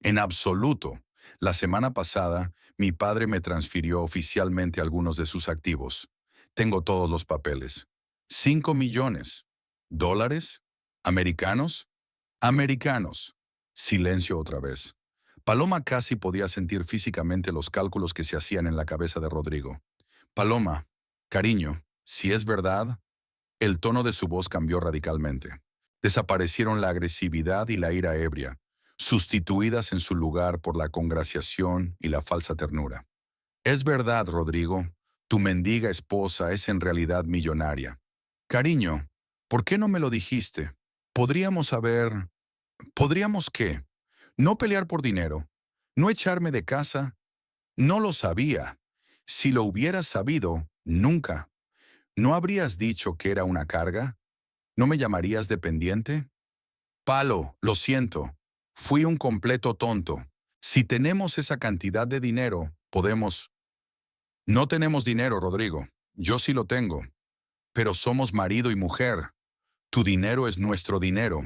S1: En absoluto. La semana pasada, mi padre me transfirió oficialmente algunos de sus activos. Tengo todos los papeles. 5 millones. ¿Dólares? ¿Americanos? Americanos. Silencio otra vez. Paloma casi podía sentir físicamente los cálculos que se hacían en la cabeza de Rodrigo. Paloma, cariño, si es verdad, el tono de su voz cambió radicalmente. Desaparecieron la agresividad y la ira ebria, sustituidas en su lugar por la congraciación y la falsa ternura. Es verdad, Rodrigo, tu mendiga esposa es en realidad millonaria. Cariño, ¿por qué no me lo dijiste? Podríamos haber... ¿Podríamos qué? No pelear por dinero, no echarme de casa. No lo sabía. Si lo hubieras sabido, nunca. ¿No habrías dicho que era una carga? ¿No me llamarías dependiente? Palo, lo siento. Fui un completo tonto. Si tenemos esa cantidad de dinero, podemos... No tenemos dinero, Rodrigo. Yo sí lo tengo. Pero somos marido y mujer. Tu dinero es nuestro dinero.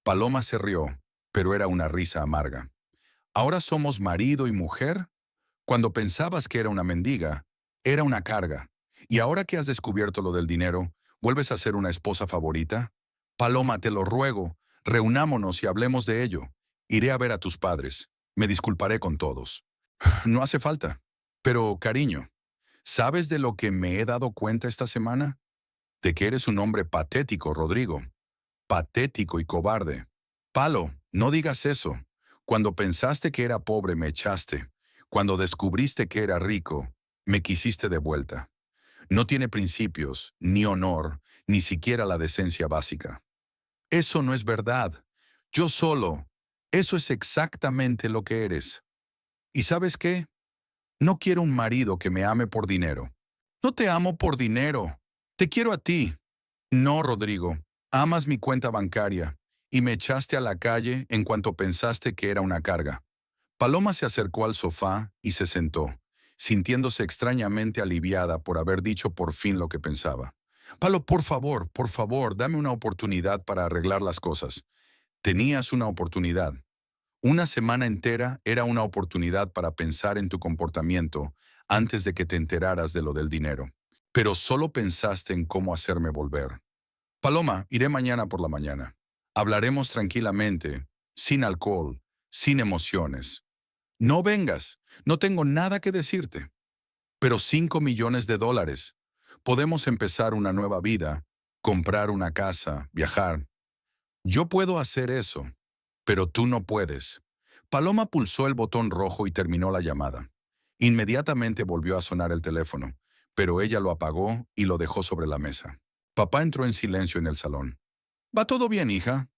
S1: Paloma se rió, pero era una risa amarga. ¿Ahora somos marido y mujer? Cuando pensabas que era una mendiga, era una carga. Y ahora que has descubierto lo del dinero, ¿vuelves a ser una esposa favorita? Paloma, te lo ruego, reunámonos y hablemos de ello. Iré a ver a tus padres. Me disculparé con todos. No hace falta. Pero, cariño, ¿sabes de lo que me he dado cuenta esta semana? De que eres un hombre patético, Rodrigo. Patético y cobarde. Palo, no digas eso. Cuando pensaste que era pobre, me echaste. Cuando descubriste que era rico, me quisiste de vuelta. No tiene principios, ni honor, ni siquiera la decencia básica. Eso no es verdad. Yo solo. Eso es exactamente lo que eres. ¿Y sabes qué? No quiero un marido que me ame por dinero. No te amo por dinero. Te quiero a ti. No, Rodrigo. Amas mi cuenta bancaria y me echaste a la calle en cuanto pensaste que era una carga. Paloma se acercó al sofá y se sentó, sintiéndose extrañamente aliviada por haber dicho por fin lo que pensaba. Palo, por favor, dame una oportunidad para arreglar las cosas. Tenías una oportunidad. Una semana entera era una oportunidad para pensar en tu comportamiento antes de que te enteraras de lo del dinero. Pero solo pensaste en cómo hacerme volver. Paloma, iré mañana por la mañana. Hablaremos tranquilamente, sin alcohol, sin emociones. No vengas, no tengo nada que decirte. Pero $5 millones. Podemos empezar una nueva vida, comprar una casa, viajar. Yo puedo hacer eso, pero tú no puedes. Paloma pulsó el botón rojo y terminó la llamada. Inmediatamente volvió a sonar el teléfono, pero ella lo apagó y lo dejó sobre la mesa. Papá entró en silencio en el salón. ¿Va todo bien, hija?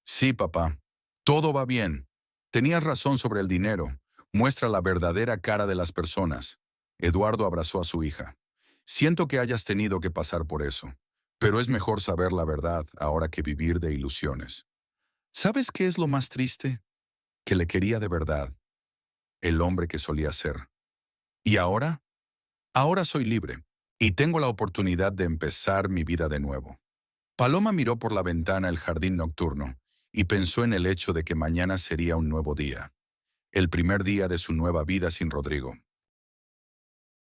S1: Sí, papá. Todo va bien. Tenías razón sobre el dinero. Muestra la verdadera cara de las personas. Eduardo abrazó a su hija. Siento que hayas tenido que pasar por eso, pero es mejor saber la verdad ahora que vivir de ilusiones. ¿Sabes qué es lo más triste? Que le quería de verdad, el hombre que solía ser. ¿Y ahora? Ahora soy libre y tengo la oportunidad de empezar mi vida de nuevo. Paloma miró por la ventana el jardín nocturno y pensó en el hecho de que mañana sería un nuevo día, el primer día de su nueva vida sin Rodrigo.